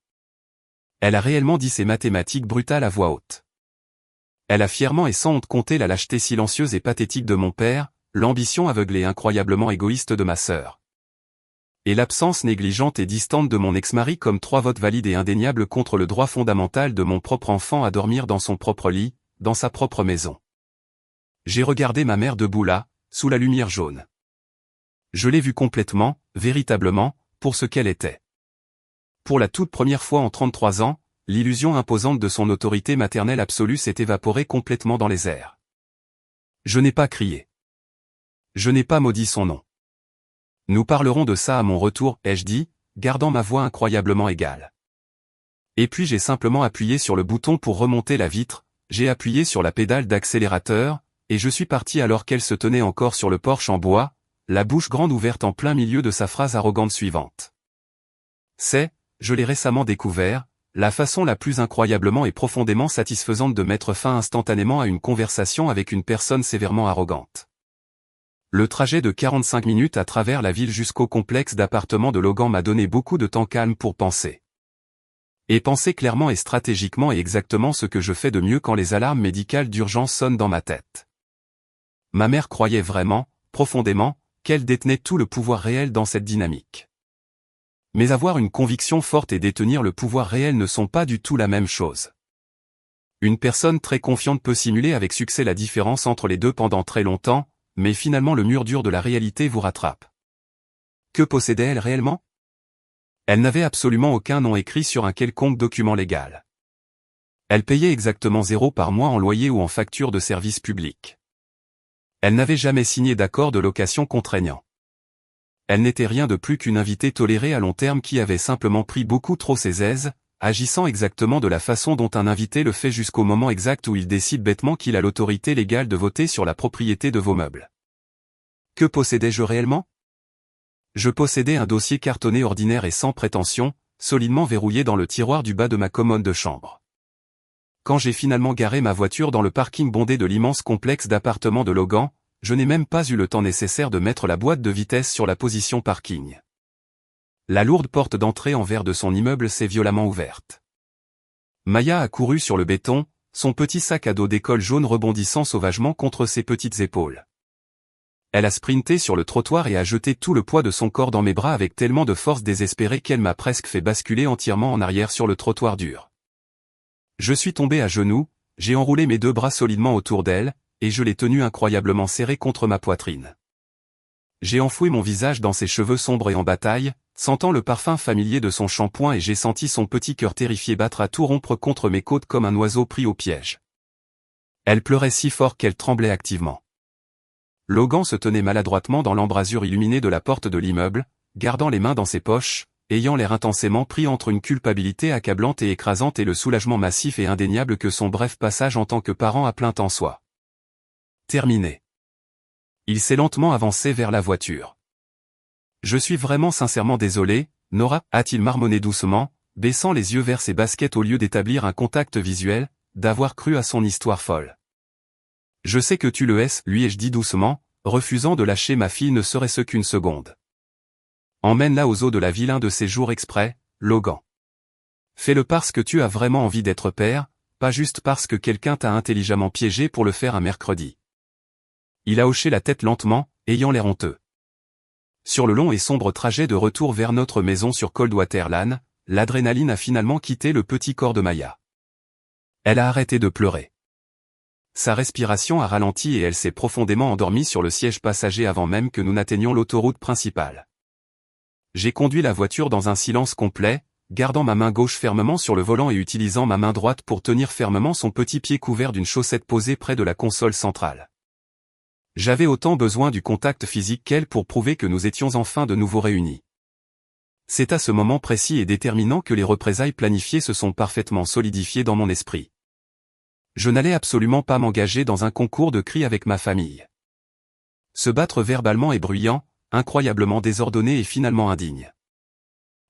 Elle a réellement dit ces mathématiques brutales à voix haute. Elle a fièrement et sans honte compté la lâcheté silencieuse et pathétique de mon père, l'ambition aveugle et incroyablement égoïste de ma sœur. Et l'absence négligente et distante de mon ex-mari comme 3 votes valides et indéniables contre le droit fondamental de mon propre enfant à dormir dans son propre lit, dans sa propre maison. J'ai regardé ma mère debout là, sous la lumière jaune. Je l'ai vue complètement, véritablement, pour ce qu'elle était. Pour la toute première fois en 33 ans, l'illusion imposante de son autorité maternelle absolue s'est évaporée complètement dans les airs. Je n'ai pas crié. Je n'ai pas maudit son nom. Nous parlerons de ça à mon retour, ai-je dit, gardant ma voix incroyablement égale. Et puis j'ai simplement appuyé sur le bouton pour remonter la vitre, j'ai appuyé sur la pédale d'accélérateur, et je suis parti alors qu'elle se tenait encore sur le porche en bois, la bouche grande ouverte en plein milieu de sa phrase arrogante suivante. C'est, je l'ai récemment découvert, la façon la plus incroyablement et profondément satisfaisante de mettre fin instantanément à une conversation avec une personne sévèrement arrogante. Le trajet de 45 minutes à travers la ville jusqu'au complexe d'appartements de Logan m'a donné beaucoup de temps calme pour penser. Et penser clairement et stratégiquement est exactement ce que je fais de mieux quand les alarmes médicales d'urgence sonnent dans ma tête. Ma mère croyait vraiment, profondément, qu'elle détenait tout le pouvoir réel dans cette dynamique. Mais avoir une conviction forte et détenir le pouvoir réel ne sont pas du tout la même chose. Une personne très confiante peut simuler avec succès la différence entre les deux pendant très longtemps, mais finalement le mur dur de la réalité vous rattrape. Que possédait-elle réellement? Elle n'avait absolument aucun nom écrit sur un quelconque document légal. Elle payait exactement 0 par mois en loyer ou en facture de service public. Elle n'avait jamais signé d'accord de location contraignant. Elle n'était rien de plus qu'une invitée tolérée à long terme qui avait simplement pris beaucoup trop ses aises, agissant exactement de la façon dont un invité le fait jusqu'au moment exact où il décide bêtement qu'il a l'autorité légale de voter sur la propriété de vos meubles. Que possédais-je réellement? Je possédais un dossier cartonné ordinaire et sans prétention, solidement verrouillé dans le tiroir du bas de ma commode de chambre. Quand j'ai finalement garé ma voiture dans le parking bondé de l'immense complexe d'appartements de Logan, je n'ai même pas eu le temps nécessaire de mettre la boîte de vitesse sur la position parking. La lourde porte d'entrée en verre de son immeuble s'est violemment ouverte. Maya a couru sur le béton, son petit sac à dos d'école jaune rebondissant sauvagement contre ses petites épaules. Elle a sprinté sur le trottoir et a jeté tout le poids de son corps dans mes bras avec tellement de force désespérée qu'elle m'a presque fait basculer entièrement en arrière sur le trottoir dur. Je suis tombé à genoux, j'ai enroulé mes deux bras solidement autour d'elle, et je l'ai tenue incroyablement serrée contre ma poitrine. J'ai enfoui mon visage dans ses cheveux sombres et en bataille, sentant le parfum familier de son shampoing et j'ai senti son petit cœur terrifié battre à tout rompre contre mes côtes comme un oiseau pris au piège. Elle pleurait si fort qu'elle tremblait activement. Logan se tenait maladroitement dans l'embrasure illuminée de la porte de l'immeuble, gardant les mains dans ses poches, ayant l'air intensément pris entre une culpabilité accablante et écrasante et le soulagement massif et indéniable que son bref passage en tant que parent à plein temps soit. Terminé. Il s'est lentement avancé vers la voiture. Je suis vraiment sincèrement désolé, Nora, a-t-il marmonné doucement, baissant les yeux vers ses baskets au lieu d'établir un contact visuel, d'avoir cru à son histoire folle. Je sais que tu le es, lui ai-je dit doucement, refusant de lâcher ma fille ne serait-ce qu'une seconde. Emmène-la aux eaux de la ville un de ces jours exprès, Logan. Fais-le parce que tu as vraiment envie d'être père, pas juste parce que quelqu'un t'a intelligemment piégé pour le faire un mercredi. Il a hoché la tête lentement, ayant l'air honteux. Sur le long et sombre trajet de retour vers notre maison sur Coldwater Lane, l'adrénaline a finalement quitté le petit corps de Maya. Elle a arrêté de pleurer. Sa respiration a ralenti et elle s'est profondément endormie sur le siège passager avant même que nous n'atteignions l'autoroute principale. J'ai conduit la voiture dans un silence complet, gardant ma main gauche fermement sur le volant et utilisant ma main droite pour tenir fermement son petit pied couvert d'une chaussette posée près de la console centrale. J'avais autant besoin du contact physique qu'elle pour prouver que nous étions enfin de nouveau réunis. C'est à ce moment précis et déterminant que les représailles planifiées se sont parfaitement solidifiées dans mon esprit. Je n'allais absolument pas m'engager dans un concours de cris avec ma famille. Se battre verbalement est bruyant, incroyablement désordonné et finalement indigne.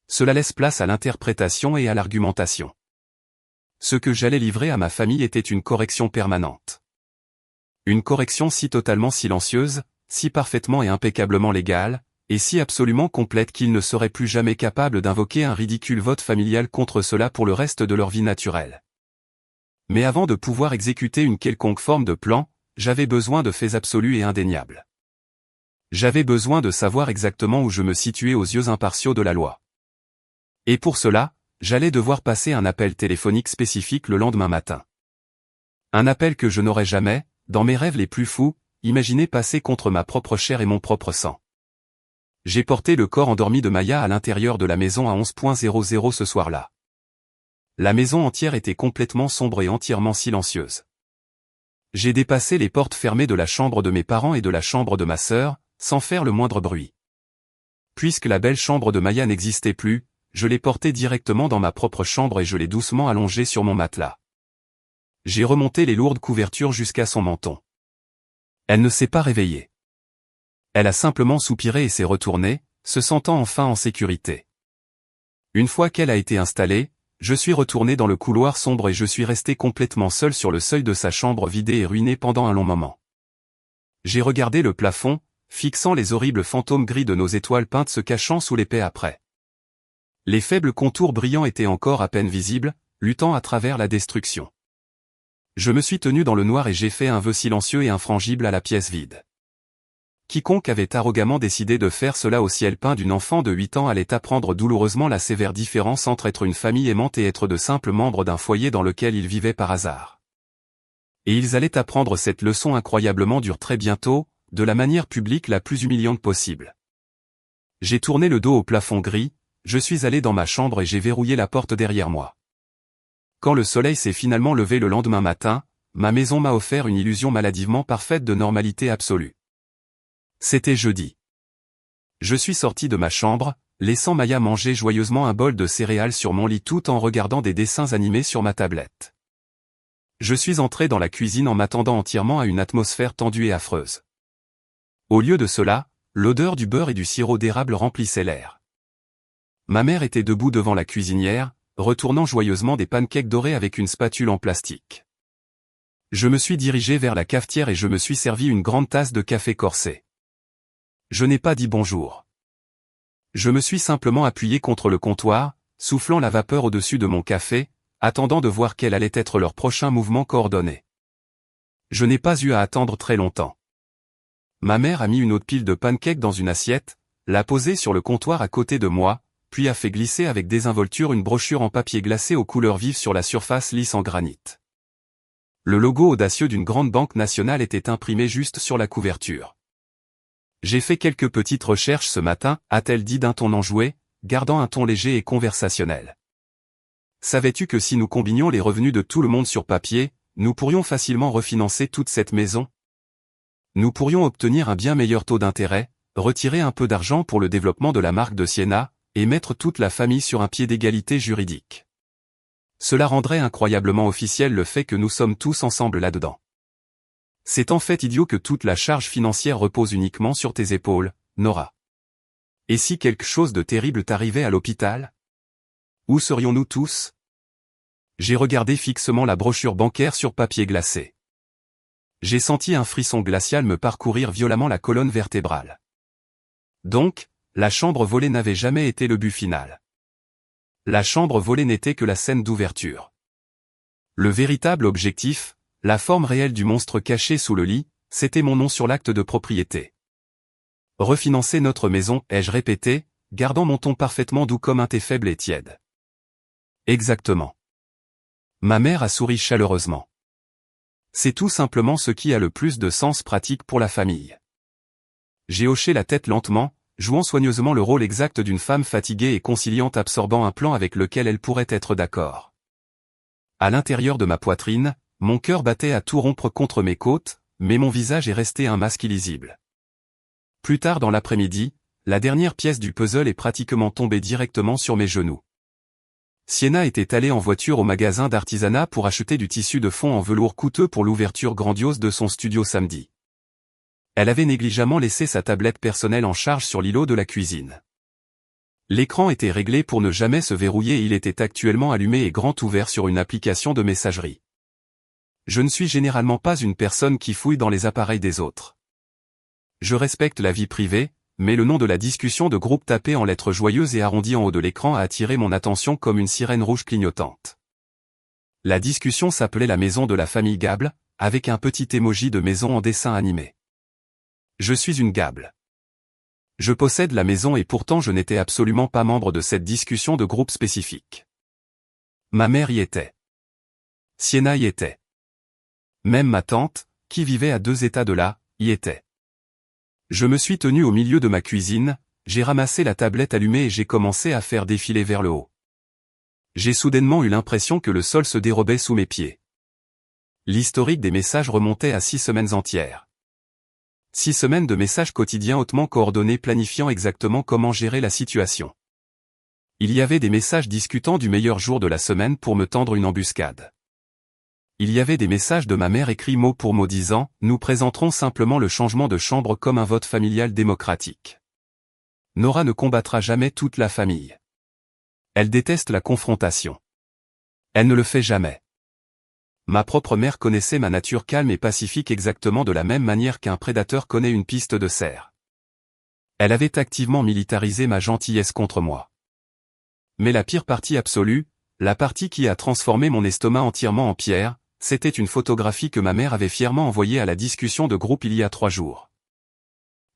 Cela laisse place à l'interprétation et à l'argumentation. Ce que j'allais livrer à ma famille était une correction permanente. Une correction si totalement silencieuse, si parfaitement et impeccablement légale, et si absolument complète qu'ils ne seraient plus jamais capables d'invoquer un ridicule vote familial contre cela pour le reste de leur vie naturelle. Mais avant de pouvoir exécuter une quelconque forme de plan, j'avais besoin de faits absolus et indéniables. J'avais besoin de savoir exactement où je me situais aux yeux impartiaux de la loi. Et pour cela, j'allais devoir passer un appel téléphonique spécifique le lendemain matin. Un appel que je n'aurais jamais, dans mes rêves les plus fous, imaginé passer contre ma propre chair et mon propre sang. J'ai porté le corps endormi de Maya à l'intérieur de la maison à 11h00 ce soir-là. La maison entière était complètement sombre et entièrement silencieuse. J'ai dépassé les portes fermées de la chambre de mes parents et de la chambre de ma sœur, sans faire le moindre bruit. Puisque la belle chambre de Maya n'existait plus, je l'ai portée directement dans ma propre chambre et je l'ai doucement allongée sur mon matelas. J'ai remonté les lourdes couvertures jusqu'à son menton. Elle ne s'est pas réveillée. Elle a simplement soupiré et s'est retournée, se sentant enfin en sécurité. Une fois qu'elle a été installée, je suis retourné dans le couloir sombre et je suis resté complètement seul sur le seuil de sa chambre vidée et ruinée pendant un long moment. J'ai regardé le plafond, fixant les horribles fantômes gris de nos étoiles peintes se cachant sous l'épais après. Les faibles contours brillants étaient encore à peine visibles, luttant à travers la destruction. Je me suis tenu dans le noir et j'ai fait un vœu silencieux et infrangible à la pièce vide. Quiconque avait arrogamment décidé de faire cela au ciel peint d'une enfant de 8 ans allait apprendre douloureusement la sévère différence entre être une famille aimante et être de simples membres d'un foyer dans lequel ils vivaient par hasard. Et ils allaient apprendre cette leçon incroyablement dure très bientôt, de la manière publique la plus humiliante possible. J'ai tourné le dos au plafond gris, je suis allé dans ma chambre et j'ai verrouillé la porte derrière moi. Quand le soleil s'est finalement levé le lendemain matin, ma maison m'a offert une illusion maladivement parfaite de normalité absolue. C'était jeudi. Je suis sorti de ma chambre, laissant Maya manger joyeusement un bol de céréales sur mon lit tout en regardant des dessins animés sur ma tablette. Je suis entré dans la cuisine en m'attendant entièrement à une atmosphère tendue et affreuse. Au lieu de cela, l'odeur du beurre et du sirop d'érable remplissait l'air. Ma mère était debout devant la cuisinière, retournant joyeusement des pancakes dorés avec une spatule en plastique. Je me suis dirigé vers la cafetière et je me suis servi une grande tasse de café corsé. Je n'ai pas dit bonjour. Je me suis simplement appuyé contre le comptoir, soufflant la vapeur au-dessus de mon café, attendant de voir quel allait être leur prochain mouvement coordonné. Je n'ai pas eu à attendre très longtemps. Ma mère a mis une autre pile de pancakes dans une assiette, l'a posée sur le comptoir à côté de moi, puis a fait glisser avec désinvolture une brochure en papier glacé aux couleurs vives sur la surface lisse en granit. Le logo audacieux d'une grande banque nationale était imprimé juste sur la couverture. J'ai fait quelques petites recherches ce matin, a-t-elle dit d'un ton enjoué, gardant un ton léger et conversationnel. Savais-tu que si nous combinions les revenus de tout le monde sur papier, nous pourrions facilement refinancer toute cette maison? Nous pourrions obtenir un bien meilleur taux d'intérêt, retirer un peu d'argent pour le développement de la marque de Siena, et mettre toute la famille sur un pied d'égalité juridique. Cela rendrait incroyablement officiel le fait que nous sommes tous ensemble là-dedans. C'est en fait idiot que toute la charge financière repose uniquement sur tes épaules, Nora. Et si quelque chose de terrible t'arrivait à l'hôpital? Où serions-nous tous? J'ai regardé fixement la brochure bancaire sur papier glacé. J'ai senti un frisson glacial me parcourir violemment la colonne vertébrale. Donc, la chambre volée n'avait jamais été le but final. La chambre volée n'était que la scène d'ouverture. Le véritable objectif, la forme réelle du monstre caché sous le lit, c'était mon nom sur l'acte de propriété. Refinancer notre maison, ai-je répété, gardant mon ton parfaitement doux comme un thé faible et tiède. Exactement. Ma mère a souri chaleureusement. C'est tout simplement ce qui a le plus de sens pratique pour la famille. J'ai hoché la tête lentement, jouant soigneusement le rôle exact d'une femme fatiguée et conciliante absorbant un plan avec lequel elle pourrait être d'accord. À l'intérieur de ma poitrine, mon cœur battait à tout rompre contre mes côtes, mais mon visage est resté un masque illisible. Plus tard dans l'après-midi, la dernière pièce du puzzle est pratiquement tombée directement sur mes genoux. Siena était allée en voiture au magasin d'artisanat pour acheter du tissu de fond en velours coûteux pour l'ouverture grandiose de son studio samedi. Elle avait négligemment laissé sa tablette personnelle en charge sur l'îlot de la cuisine. L'écran était réglé pour ne jamais se verrouiller et il était actuellement allumé et grand ouvert sur une application de messagerie. Je ne suis généralement pas une personne qui fouille dans les appareils des autres. Je respecte la vie privée, mais le nom de la discussion de groupe tapé en lettres joyeuses et arrondies en haut de l'écran a attiré mon attention comme une sirène rouge clignotante. La discussion s'appelait la maison de la famille Gable, avec un petit émoji de maison en dessin animé. Je suis une Gable. Je possède la maison et pourtant je n'étais absolument pas membre de cette discussion de groupe spécifique. Ma mère y était. Siena y était. Même ma tante, qui vivait à 2 états de là, y était. Je me suis tenu au milieu de ma cuisine, J'ai ramassé la tablette allumée et j'ai commencé à faire défiler vers le haut. J'ai soudainement eu l'impression que le sol se dérobait sous mes pieds. L'historique des messages remontait à 6 semaines entières. 6 semaines de messages quotidiens hautement coordonnés planifiant exactement comment gérer la situation. Il y avait des messages discutant du meilleur jour de la semaine pour me tendre une embuscade. Il y avait des messages de ma mère écrits mot pour mot disant « Nous présenterons simplement le changement de chambre comme un vote familial démocratique. Nora ne combattra jamais toute la famille. Elle déteste la confrontation. Elle ne le fait jamais. » Ma propre mère connaissait ma nature calme et pacifique exactement de la même manière qu'un prédateur connaît une piste de cerf. Elle avait activement militarisé ma gentillesse contre moi. Mais la pire partie absolue, la partie qui a transformé mon estomac entièrement en pierre, c'était une photographie que ma mère avait fièrement envoyée à la discussion de groupe il y a 3 jours.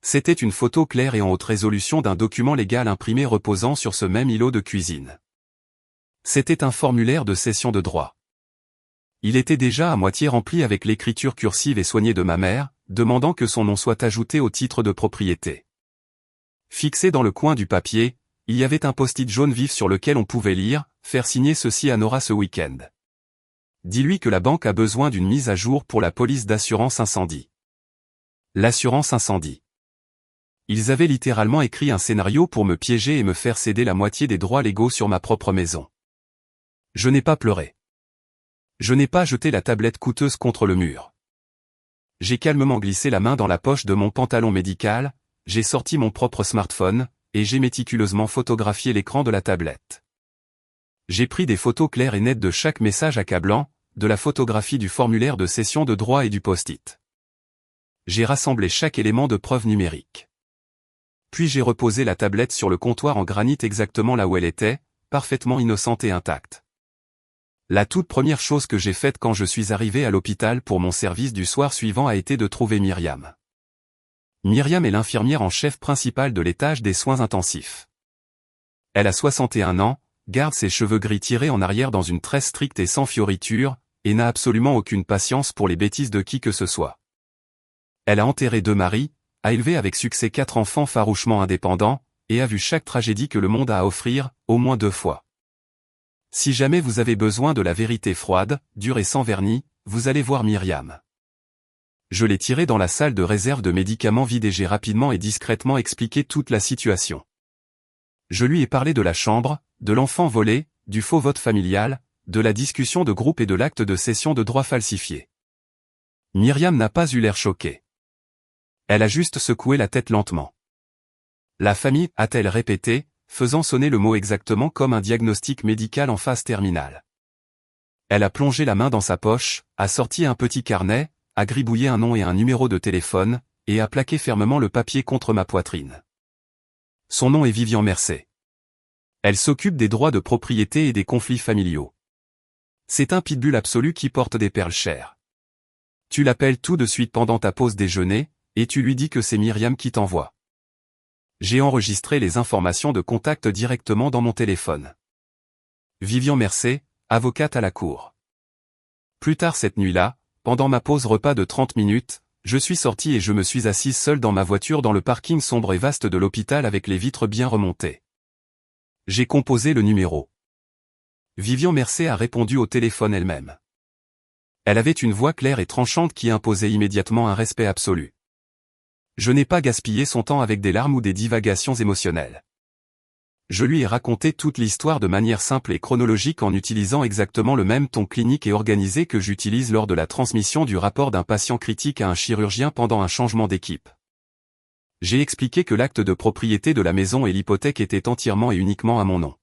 C'était une photo claire et en haute résolution d'un document légal imprimé reposant sur ce même îlot de cuisine. C'était un formulaire de cession de droit. Il était déjà à moitié rempli avec l'écriture cursive et soignée de ma mère, demandant que son nom soit ajouté au titre de propriété. Fixé dans le coin du papier, il y avait un post-it jaune vif sur lequel on pouvait lire « Faire signer ceci à Nora ce week-end. Dis-lui que la banque a besoin d'une mise à jour pour la police d'assurance incendie. » L'assurance incendie. Ils avaient littéralement écrit un scénario pour me piéger et me faire céder la moitié des droits légaux sur ma propre maison. Je n'ai pas pleuré. Je n'ai pas jeté la tablette coûteuse contre le mur. J'ai calmement glissé la main dans la poche de mon pantalon médical, j'ai sorti mon propre smartphone, et j'ai méticuleusement photographié l'écran de la tablette. J'ai pris des photos claires et nettes de chaque message accablant, de la photographie du formulaire de cession de droit et du post-it. J'ai rassemblé chaque élément de preuve numérique. Puis j'ai reposé la tablette sur le comptoir en granit exactement là où elle était, parfaitement innocente et intacte. La toute première chose que j'ai faite quand je suis arrivé à l'hôpital pour mon service du soir suivant a été de trouver Myriam. Myriam est l'infirmière en chef principale de l'étage des soins intensifs. Elle a 61 ans, garde ses cheveux gris tirés en arrière dans une tresse stricte et sans fioriture, et n'a absolument aucune patience pour les bêtises de qui que ce soit. Elle a enterré 2 maris, a élevé avec succès 4 enfants farouchement indépendants, et a vu chaque tragédie que le monde a à offrir, au moins 2 fois. Si jamais vous avez besoin de la vérité froide, dure et sans vernis, vous allez voir Myriam. Je l'ai tirée dans la salle de réserve de médicaments vide et j'ai rapidement et discrètement expliqué toute la situation. Je lui ai parlé de la chambre, de l'enfant volé, du faux vote familial, de la discussion de groupe et de l'acte de cession de droit falsifié. Myriam n'a pas eu l'air choquée. Elle a juste secoué la tête lentement. La famille, a-t-elle répété, faisant sonner le mot exactement comme un diagnostic médical en phase terminale. Elle a plongé la main dans sa poche, a sorti un petit carnet, a gribouillé un nom et un numéro de téléphone, et a plaqué fermement le papier contre ma poitrine. Son nom est Vivian Mercé. Elle s'occupe des droits de propriété et des conflits familiaux. C'est un pitbull absolu qui porte des perles chères. Tu l'appelles tout de suite pendant ta pause déjeuner, et tu lui dis que c'est Myriam qui t'envoie. J'ai enregistré les informations de contact directement dans mon téléphone. Vivian Mercé, avocate à la cour. Plus tard cette nuit-là, pendant ma pause repas de 30 minutes, je suis sorti et je me suis assise seul dans ma voiture dans le parking sombre et vaste de l'hôpital avec les vitres bien remontées. J'ai composé le numéro. Vivian Mercé a répondu au téléphone elle-même. Elle avait une voix claire et tranchante qui imposait immédiatement un respect absolu. Je n'ai pas gaspillé son temps avec des larmes ou des divagations émotionnelles. Je lui ai raconté toute l'histoire de manière simple et chronologique en utilisant exactement le même ton clinique et organisé que j'utilise lors de la transmission du rapport d'un patient critique à un chirurgien pendant un changement d'équipe. J'ai expliqué que l'acte de propriété de la maison et l'hypothèque étaient entièrement et uniquement à mon nom.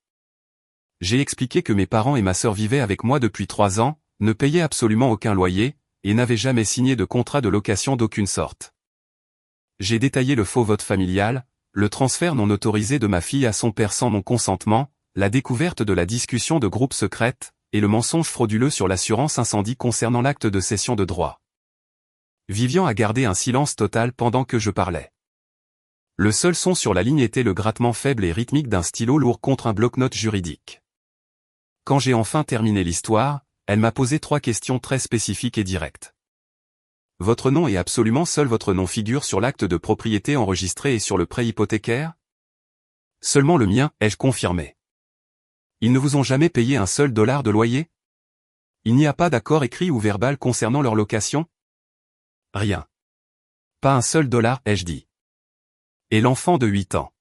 J'ai expliqué que mes parents et ma sœur vivaient avec moi depuis 3 ans, ne payaient absolument aucun loyer, et n'avaient jamais signé de contrat de location d'aucune sorte. J'ai détaillé le faux vote familial, le transfert non autorisé de ma fille à son père sans mon consentement, la découverte de la discussion de groupe secrète, et le mensonge frauduleux sur l'assurance incendie concernant l'acte de cession de droit. Vivian a gardé un silence total pendant que je parlais. Le seul son sur la ligne était le grattement faible et rythmique d'un stylo lourd contre un bloc-notes juridique. Quand j'ai enfin terminé l'histoire, elle m'a posé 3 questions très spécifiques et directes. Votre nom et absolument seul votre nom figure sur l'acte de propriété enregistré et sur le prêt hypothécaire ? Seulement le mien, ai-je confirmé. Ils ne vous ont jamais payé un seul dollar de loyer? Il n'y a pas d'accord écrit ou verbal concernant leur location? Rien. Pas un seul dollar, ai-je dit. Et l'enfant de 8 ans?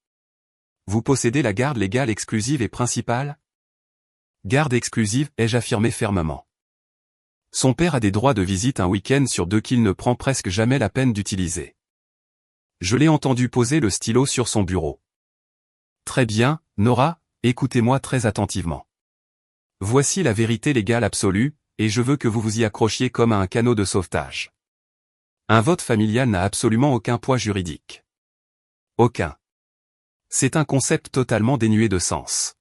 Vous possédez la garde légale exclusive et principale? Garde exclusive, ai-je affirmé fermement. Son père a des droits de visite un week-end sur 2 qu'il ne prend presque jamais la peine d'utiliser. Je l'ai entendu poser le stylo sur son bureau. Très bien, Nora, écoutez-moi très attentivement. Voici la vérité légale absolue, et je veux que vous vous y accrochiez comme à un canot de sauvetage. Un vote familial n'a absolument aucun poids juridique. Aucun. C'est un concept totalement dénué de sens.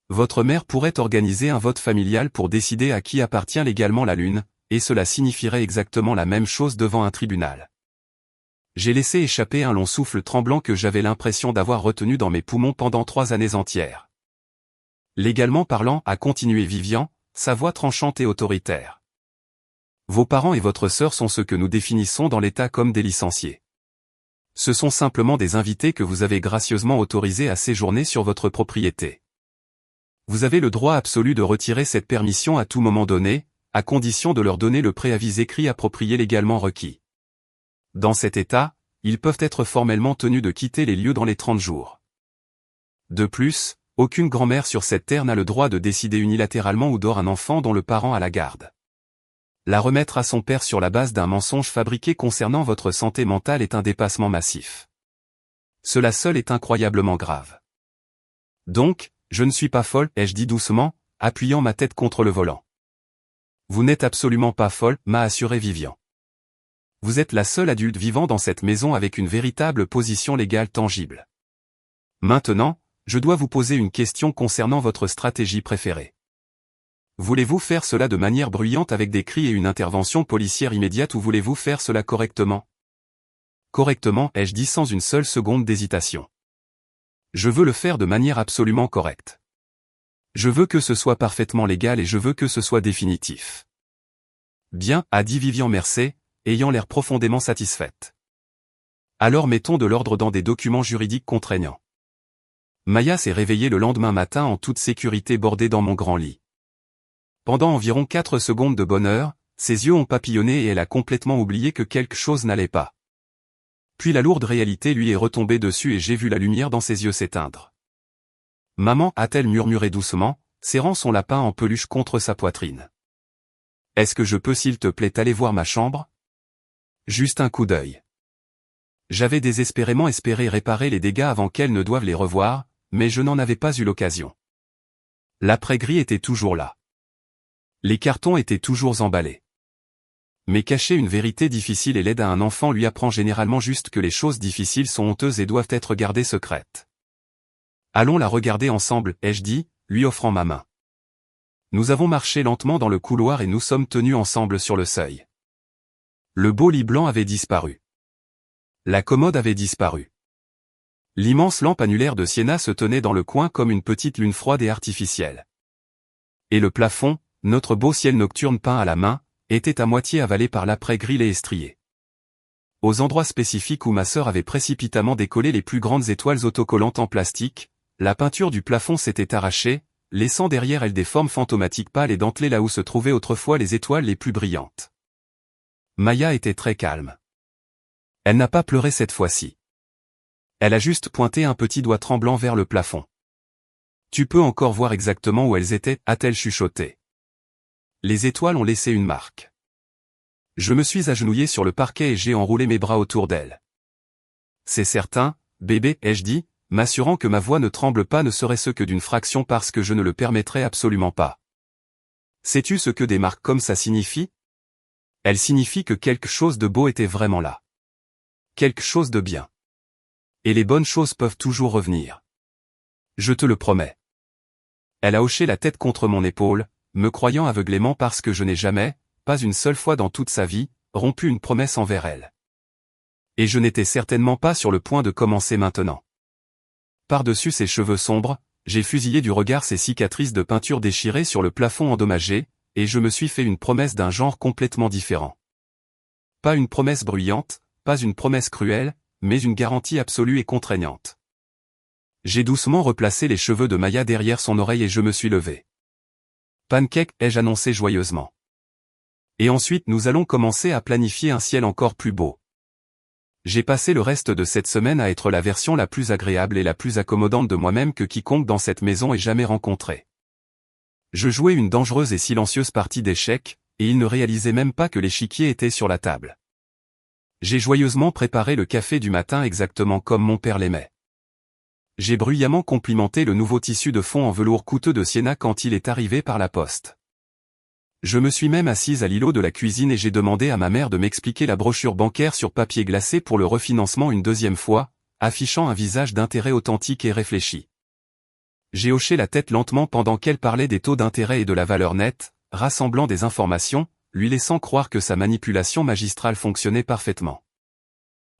Votre mère pourrait organiser un vote familial pour décider à qui appartient légalement la lune, et cela signifierait exactement la même chose devant un tribunal. J'ai laissé échapper un long souffle tremblant que j'avais l'impression d'avoir retenu dans mes poumons pendant 3 années entières. Légalement parlant, a continué Vivian, sa voix tranchante et autoritaire. Vos parents et votre sœur sont ceux que nous définissons dans l'État comme des licenciés. Ce sont simplement des invités que vous avez gracieusement autorisés à séjourner sur votre propriété. Vous avez le droit absolu de retirer cette permission à tout moment donné, à condition de leur donner le préavis écrit approprié légalement requis. Dans cet état, ils peuvent être formellement tenus de quitter les lieux dans les 30 jours. De plus, aucune grand-mère sur cette terre n'a le droit de décider unilatéralement où dort un enfant dont le parent a la garde. La remettre à son père sur la base d'un mensonge fabriqué concernant votre santé mentale est un dépassement massif. Cela seul est incroyablement grave. Donc, je ne suis pas folle, ai-je dit doucement, appuyant ma tête contre le volant. Vous n'êtes absolument pas folle, m'a assuré Vivian. Vous êtes la seule adulte vivant dans cette maison avec une véritable position légale tangible. Maintenant, je dois vous poser une question concernant votre stratégie préférée. Voulez-vous faire cela de manière bruyante avec des cris et une intervention policière immédiate ou voulez-vous faire cela correctement? Correctement, ai-je dit sans une seule seconde d'hésitation. Je veux le faire de manière absolument correcte. Je veux que ce soit parfaitement légal et je veux que ce soit définitif. Bien, a dit Vivian Mercé, ayant l'air profondément satisfaite. Alors mettons de l'ordre dans des documents juridiques contraignants. Maya s'est réveillée le lendemain matin en toute sécurité bordée dans mon grand lit. Pendant environ 4 secondes de bonheur, ses yeux ont papillonné et elle a complètement oublié que quelque chose n'allait pas. Puis la lourde réalité lui est retombée dessus et j'ai vu la lumière dans ses yeux s'éteindre. Maman, a-t-elle murmuré doucement, serrant son lapin en peluche contre sa poitrine. Est-ce que je peux s'il te plaît aller voir ma chambre? Juste un coup d'œil. J'avais désespérément espéré réparer les dégâts avant qu'elle ne doive les revoir, mais je n'en avais pas eu l'occasion. L'après-gris était toujours là. Les cartons étaient toujours emballés. Mais cacher une vérité difficile et laide à un enfant lui apprend généralement juste que les choses difficiles sont honteuses et doivent être gardées secrètes. Allons la regarder ensemble, ai-je dit, lui offrant ma main. Nous avons marché lentement dans le couloir et nous sommes tenus ensemble sur le seuil. Le beau lit blanc avait disparu. La commode avait disparu. L'immense lampe annulaire de Siena se tenait dans le coin comme une petite lune froide et artificielle. Et le plafond, notre beau ciel nocturne peint à la main, était à moitié avalé par l'après-grille et estrié. Aux endroits spécifiques où ma sœur avait précipitamment décollé les plus grandes étoiles autocollantes en plastique, la peinture du plafond s'était arrachée, laissant derrière elle des formes fantomatiques pâles et dentelées là où se trouvaient autrefois les étoiles les plus brillantes. Maya était très calme. Elle n'a pas pleuré cette fois-ci. Elle a juste pointé un petit doigt tremblant vers le plafond. Tu peux encore voir exactement où elles étaient, a-t-elle chuchoté. Les étoiles ont laissé une marque. Je me suis agenouillé sur le parquet et j'ai enroulé mes bras autour d'elle. C'est certain, bébé, ai-je dit, m'assurant que ma voix ne tremble pas ne serait-ce que d'une fraction parce que je ne le permettrais absolument pas. Sais-tu ce que des marques comme ça signifient? Elles signifient que quelque chose de beau était vraiment là. Quelque chose de bien. Et les bonnes choses peuvent toujours revenir. Je te le promets. Elle a hoché la tête contre mon épaule, me croyant aveuglément parce que je n'ai jamais, pas une seule fois dans toute sa vie, rompu une promesse envers elle. Et je n'étais certainement pas sur le point de commencer maintenant. Par-dessus ses cheveux sombres, j'ai fusillé du regard ses cicatrices de peinture déchirées sur le plafond endommagé, et je me suis fait une promesse d'un genre complètement différent. Pas une promesse bruyante, pas une promesse cruelle, mais une garantie absolue et contraignante. J'ai doucement replacé les cheveux de Maya derrière son oreille et je me suis levé. Pancake, ai-je annoncé joyeusement. Et ensuite nous allons commencer à planifier un ciel encore plus beau. J'ai passé le reste de cette semaine à être la version la plus agréable et la plus accommodante de moi-même que quiconque dans cette maison ait jamais rencontré. Je jouais une dangereuse et silencieuse partie d'échecs, et il ne réalisait même pas que l'échiquier était sur la table. J'ai joyeusement préparé le café du matin exactement comme mon père l'aimait. J'ai bruyamment complimenté le nouveau tissu de fond en velours coûteux de Sienna quand il est arrivé par la poste. Je me suis même assise à l'îlot de la cuisine et j'ai demandé à ma mère de m'expliquer la brochure bancaire sur papier glacé pour le refinancement une deuxième fois, affichant un visage d'intérêt authentique et réfléchi. J'ai hoché la tête lentement pendant qu'elle parlait des taux d'intérêt et de la valeur nette, rassemblant des informations, lui laissant croire que sa manipulation magistrale fonctionnait parfaitement.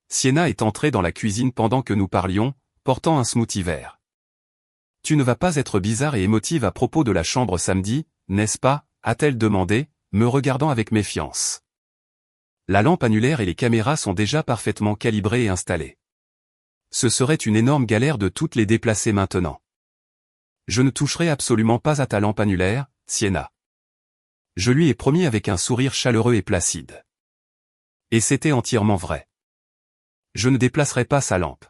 Sienna est entrée dans la cuisine pendant que nous parlions, portant un smoothie vert. « Tu ne vas pas être bizarre et émotive à propos de la chambre samedi, n'est-ce pas ?» a-t-elle demandé, me regardant avec méfiance. La lampe annulaire et les caméras sont déjà parfaitement calibrées et installées. Ce serait une énorme galère de toutes les déplacer maintenant. Je ne toucherai absolument pas à ta lampe annulaire, Sienna. Je lui ai promis avec un sourire chaleureux et placide. Et c'était entièrement vrai. Je ne déplacerai pas sa lampe.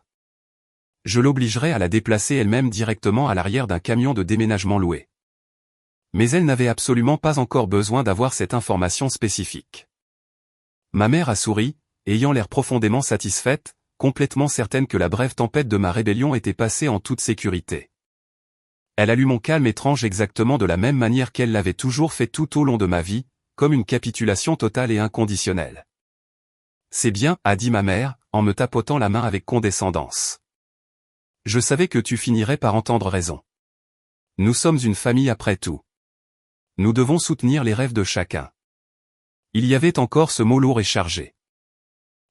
Je l'obligerai à la déplacer elle-même directement à l'arrière d'un camion de déménagement loué. Mais elle n'avait absolument pas encore besoin d'avoir cette information spécifique. Ma mère a souri, ayant l'air profondément satisfaite, complètement certaine que la brève tempête de ma rébellion était passée en toute sécurité. Elle a lu mon calme étrange exactement de la même manière qu'elle l'avait toujours fait tout au long de ma vie, comme une capitulation totale et inconditionnelle. « C'est bien, » a dit ma mère, en me tapotant la main avec condescendance. « Je savais que tu finirais par entendre raison. Nous sommes une famille après tout. Nous devons soutenir les rêves de chacun. » Il y avait encore ce mot lourd et chargé.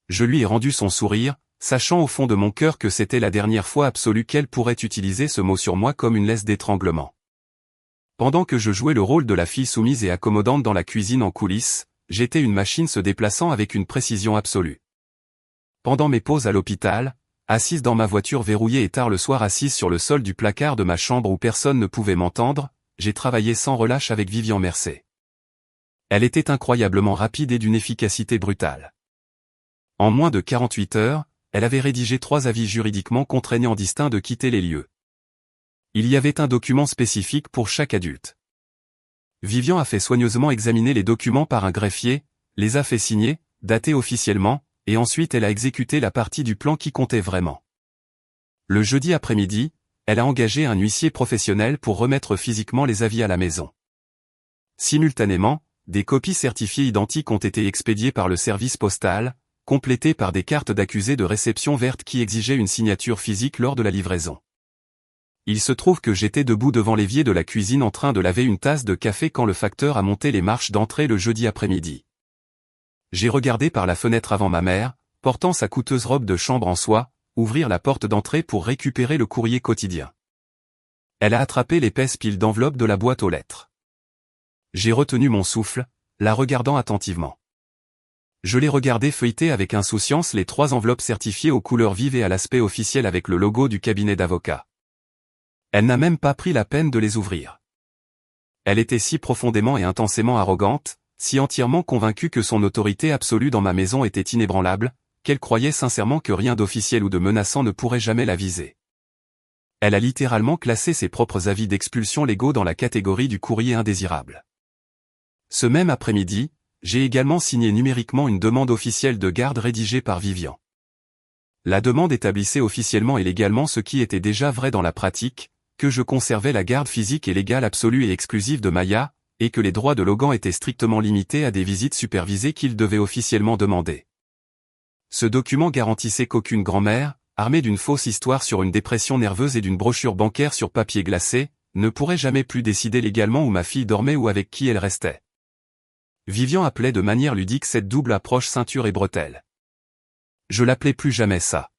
Je lui ai rendu son sourire, sachant au fond de mon cœur que c'était la dernière fois absolue qu'elle pourrait utiliser ce mot sur moi comme une laisse d'étranglement. Pendant que je jouais le rôle de la fille soumise et accommodante dans la cuisine en coulisses, j'étais une machine se déplaçant avec une précision absolue. Pendant mes pauses à l'hôpital, assise dans ma voiture verrouillée et tard le soir assise sur le sol du placard de ma chambre où personne ne pouvait m'entendre, j'ai travaillé sans relâche avec Vivian Mercé. Elle était incroyablement rapide et d'une efficacité brutale. En moins de 48 heures, elle avait rédigé 3 avis juridiquement contraignants distincts de quitter les lieux. Il y avait un document spécifique pour chaque adulte. Vivian a fait soigneusement examiner les documents par un greffier, les a fait signer, dater officiellement, et ensuite elle a exécuté la partie du plan qui comptait vraiment. Le jeudi après-midi, elle a engagé un huissier professionnel pour remettre physiquement les avis à la maison. Simultanément, des copies certifiées identiques ont été expédiées par le service postal, complétées par des cartes d'accusés de réception vertes qui exigeaient une signature physique lors de la livraison. Il se trouve que j'étais debout devant l'évier de la cuisine en train de laver une tasse de café quand le facteur a monté les marches d'entrée le jeudi après-midi. J'ai regardé par la fenêtre avant ma mère, portant sa coûteuse robe de chambre en soie, ouvrir la porte d'entrée pour récupérer le courrier quotidien. Elle a attrapé l'épaisse pile d'enveloppes de la boîte aux lettres. J'ai retenu mon souffle, la regardant attentivement. Je l'ai regardé feuilleter avec insouciance les 3 enveloppes certifiées aux couleurs vives et à l'aspect officiel avec le logo du cabinet d'avocat. Elle n'a même pas pris la peine de les ouvrir. Elle était si profondément et intensément arrogante, si entièrement convaincue que son autorité absolue dans ma maison était inébranlable, qu'elle croyait sincèrement que rien d'officiel ou de menaçant ne pourrait jamais la viser. Elle a littéralement classé ses propres avis d'expulsion légaux dans la catégorie du courrier indésirable. Ce même après-midi, j'ai également signé numériquement une demande officielle de garde rédigée par Vivian. La demande établissait officiellement et légalement ce qui était déjà vrai dans la pratique, que je conservais la garde physique et légale absolue et exclusive de Maya, et que les droits de Logan étaient strictement limités à des visites supervisées qu'il devait officiellement demander. Ce document garantissait qu'aucune grand-mère, armée d'une fausse histoire sur une dépression nerveuse et d'une brochure bancaire sur papier glacé, ne pourrait jamais plus décider légalement où ma fille dormait ou avec qui elle restait. Vivian appelait de manière ludique cette double approche ceinture et bretelle. Je l'appelais plus jamais ça.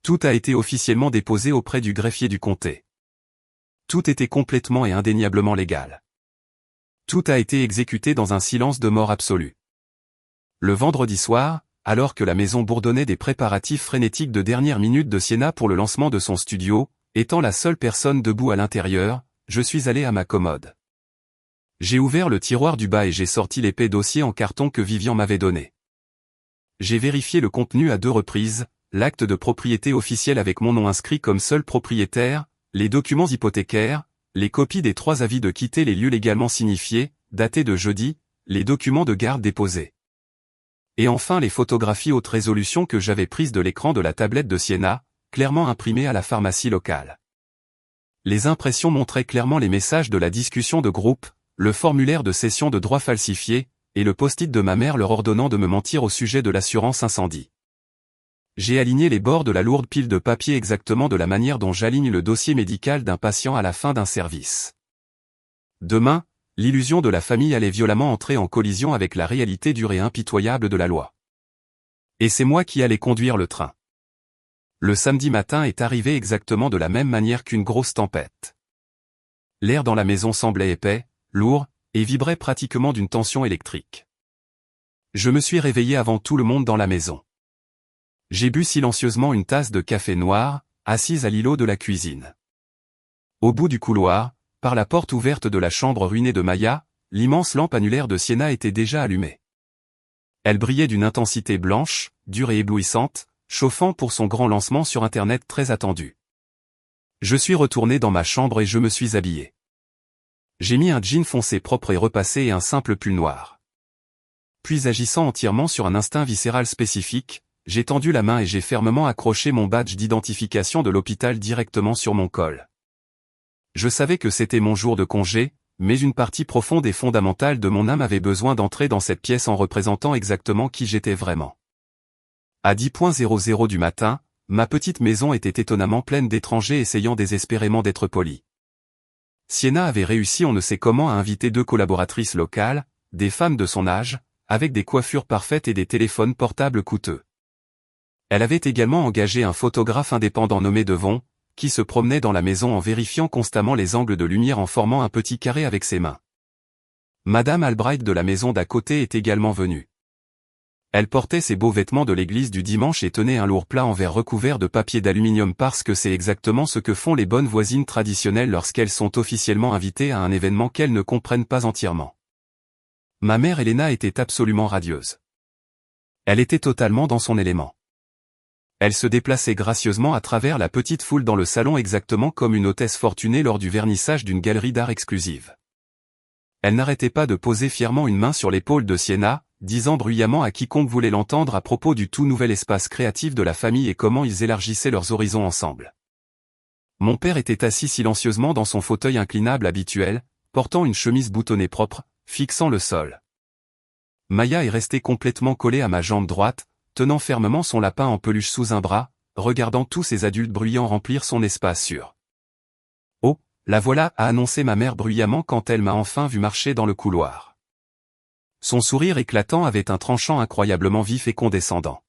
Tout a été officiellement déposé auprès du greffier du comté. Tout était complètement et indéniablement légal. Tout a été exécuté dans un silence de mort absolu. Le vendredi soir, alors que la maison bourdonnait des préparatifs frénétiques de dernière minute de Sienna pour le lancement de son studio, Étant la seule personne debout à l'intérieur, je suis allé à ma commode. J'ai ouvert le tiroir du bas et j'ai sorti l'épais dossier en carton que Vivian m'avait donné. J'ai vérifié le contenu à 2 reprises, l'acte de propriété officiel avec mon nom inscrit comme seul propriétaire, les documents hypothécaires, les copies des 3 avis de quitter les lieux légalement signifiés, datés de jeudi, les documents de garde déposés. Et enfin les photographies haute résolution que j'avais prises de l'écran de la tablette de Sienna, clairement imprimées à la pharmacie locale. Les impressions montraient clairement les messages de la discussion de groupe, le formulaire de cession de droits falsifié, et le post-it de ma mère leur ordonnant de me mentir au sujet de l'assurance incendie. J'ai aligné les bords de la lourde pile de papier exactement de la manière dont j'aligne le dossier médical d'un patient à la fin d'un service. Demain, l'illusion de la famille allait violemment entrer en collision avec la réalité dure et impitoyable de la loi. Et c'est moi qui allais conduire le train. Le samedi matin est arrivé exactement de la même manière qu'une grosse tempête. L'air dans la maison semblait épais, lourd, et vibrait pratiquement d'une tension électrique. Je me suis réveillé avant tout le monde dans la maison. J'ai bu silencieusement une tasse de café noir, assise à l'îlot de la cuisine. Au bout du couloir, par la porte ouverte de la chambre ruinée de Maya, l'immense lampe annulaire de Sienna était déjà allumée. Elle brillait d'une intensité blanche, dure et éblouissante, chauffant pour son grand lancement sur Internet très attendu. Je suis retourné dans ma chambre et je me suis habillé. J'ai mis un jean foncé propre et repassé et un simple pull noir. Puis agissant entièrement sur un instinct viscéral spécifique, j'ai tendu la main et j'ai fermement accroché mon badge d'identification de l'hôpital directement sur mon col. Je savais que c'était mon jour de congé, mais une partie profonde et fondamentale de mon âme avait besoin d'entrer dans cette pièce en représentant exactement qui j'étais vraiment. À 10h00 du matin, ma petite maison était étonnamment pleine d'étrangers essayant désespérément d'être polis. Sienna avait réussi on ne sait comment à inviter 2 collaboratrices locales, des femmes de son âge, avec des coiffures parfaites et des téléphones portables coûteux. Elle avait également engagé un photographe indépendant nommé Devon, qui se promenait dans la maison en vérifiant constamment les angles de lumière en formant un petit carré avec ses mains. Madame Albright de la maison d'à côté est également venue. Elle portait ses beaux vêtements de l'église du dimanche et tenait un lourd plat en verre recouvert de papier d'aluminium parce que c'est exactement ce que font les bonnes voisines traditionnelles lorsqu'elles sont officiellement invitées à un événement qu'elles ne comprennent pas entièrement. Ma mère Elena était absolument radieuse. Elle était totalement dans son élément. Elle se déplaçait gracieusement à travers la petite foule dans le salon exactement comme une hôtesse fortunée lors du vernissage d'une galerie d'art exclusive. Elle n'arrêtait pas de poser fièrement une main sur l'épaule de Sienna, disant bruyamment à quiconque voulait l'entendre à propos du tout nouvel espace créatif de la famille et comment ils élargissaient leurs horizons ensemble. Mon père était assis silencieusement dans son fauteuil inclinable habituel, portant une chemise boutonnée propre, fixant le sol. Maya est restée complètement collée à ma jambe droite, tenant fermement son lapin en peluche sous un bras, regardant tous ces adultes bruyants remplir son espace sûr. « Oh, la voilà » a annoncé ma mère bruyamment quand elle m'a enfin vu marcher dans le couloir. Son sourire éclatant avait un tranchant incroyablement vif et condescendant.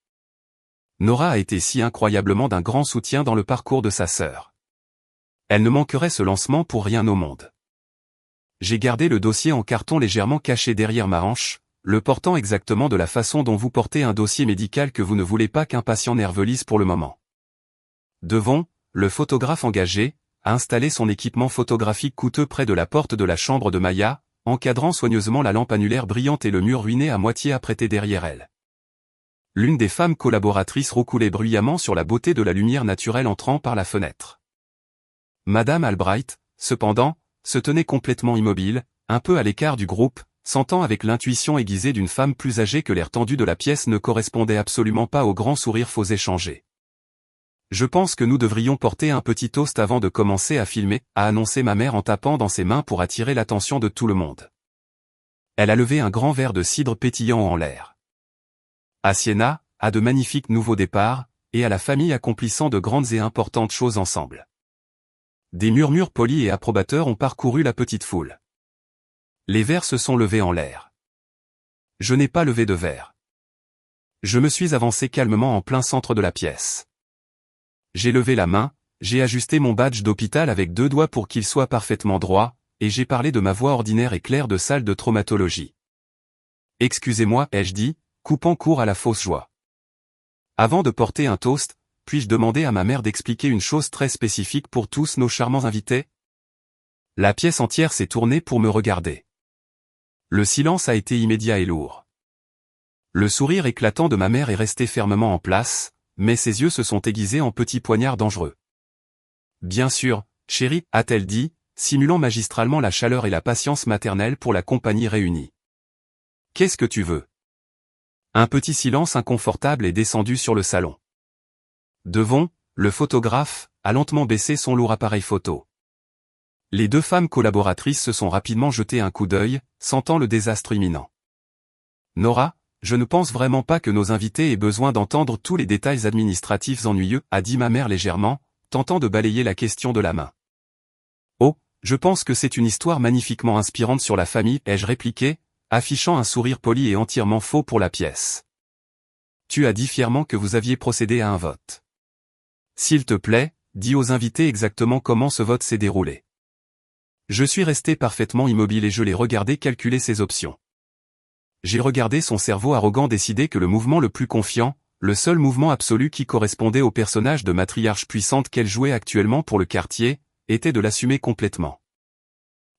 Nora a été si incroyablement d'un grand soutien dans le parcours de sa sœur. Elle ne manquerait ce lancement pour rien au monde. J'ai gardé le dossier en carton légèrement caché derrière ma hanche, le portant exactement de la façon dont vous portez un dossier médical que vous ne voulez pas qu'un patient nerveux lise pour le moment. Devon, le photographe engagé, a installé son équipement photographique coûteux près de la porte de la chambre de Maya, encadrant soigneusement la lampe annulaire brillante et le mur ruiné à moitié apprêté derrière elle. L'une des femmes collaboratrices roucoulait bruyamment sur la beauté de la lumière naturelle entrant par la fenêtre. Madame Albright, cependant, se tenait complètement immobile, un peu à l'écart du groupe, sentant avec l'intuition aiguisée d'une femme plus âgée que l'air tendu de la pièce ne correspondait absolument pas au grand sourire faux échangé. « Je pense que nous devrions porter un petit toast avant de commencer à filmer », a annoncé ma mère en tapant dans ses mains pour attirer l'attention de tout le monde. Elle a levé un grand verre de cidre pétillant en l'air. À Sienna, à de magnifiques nouveaux départs, et à la famille accomplissant de grandes et importantes choses ensemble. Des murmures polis et approbateurs ont parcouru la petite foule. Les verres se sont levés en l'air. Je n'ai pas levé de verre. Je me suis avancé calmement en plein centre de la pièce. J'ai levé la main, j'ai ajusté mon badge d'hôpital avec 2 doigts pour qu'il soit parfaitement droit, et j'ai parlé de ma voix ordinaire et claire de salle de traumatologie. « Excusez-moi » ai-je dit, coupant court à la fausse joie. Avant de porter un toast, puis-je demander à ma mère d'expliquer une chose très spécifique pour tous nos charmants invités? La pièce entière s'est tournée pour me regarder. Le silence a été immédiat et lourd. Le sourire éclatant de ma mère est resté fermement en place, mais ses yeux se sont aiguisés en petits poignards dangereux. Bien sûr, chérie, a-t-elle dit, simulant magistralement la chaleur et la patience maternelle pour la compagnie réunie. Qu'est-ce que tu veux? Un petit silence inconfortable est descendu sur le salon. Devant, le photographe a lentement baissé son lourd appareil photo. Les deux femmes collaboratrices se sont rapidement jetées un coup d'œil, sentant le désastre imminent. Nora, je ne pense vraiment pas que nos invités aient besoin d'entendre tous les détails administratifs ennuyeux, a dit ma mère légèrement, tentant de balayer la question de la main. Oh, je pense que c'est une histoire magnifiquement inspirante sur la famille, ai-je répliqué, affichant un sourire poli et entièrement faux pour la pièce. Tu as dit fièrement que vous aviez procédé à un vote. S'il te plaît, dis aux invités exactement comment ce vote s'est déroulé. Je suis resté parfaitement immobile et je l'ai regardé calculer ses options. J'ai regardé son cerveau arrogant décider que le mouvement le plus confiant, le seul mouvement absolu qui correspondait au personnage de matriarche puissante qu'elle jouait actuellement pour le quartier, était de l'assumer complètement.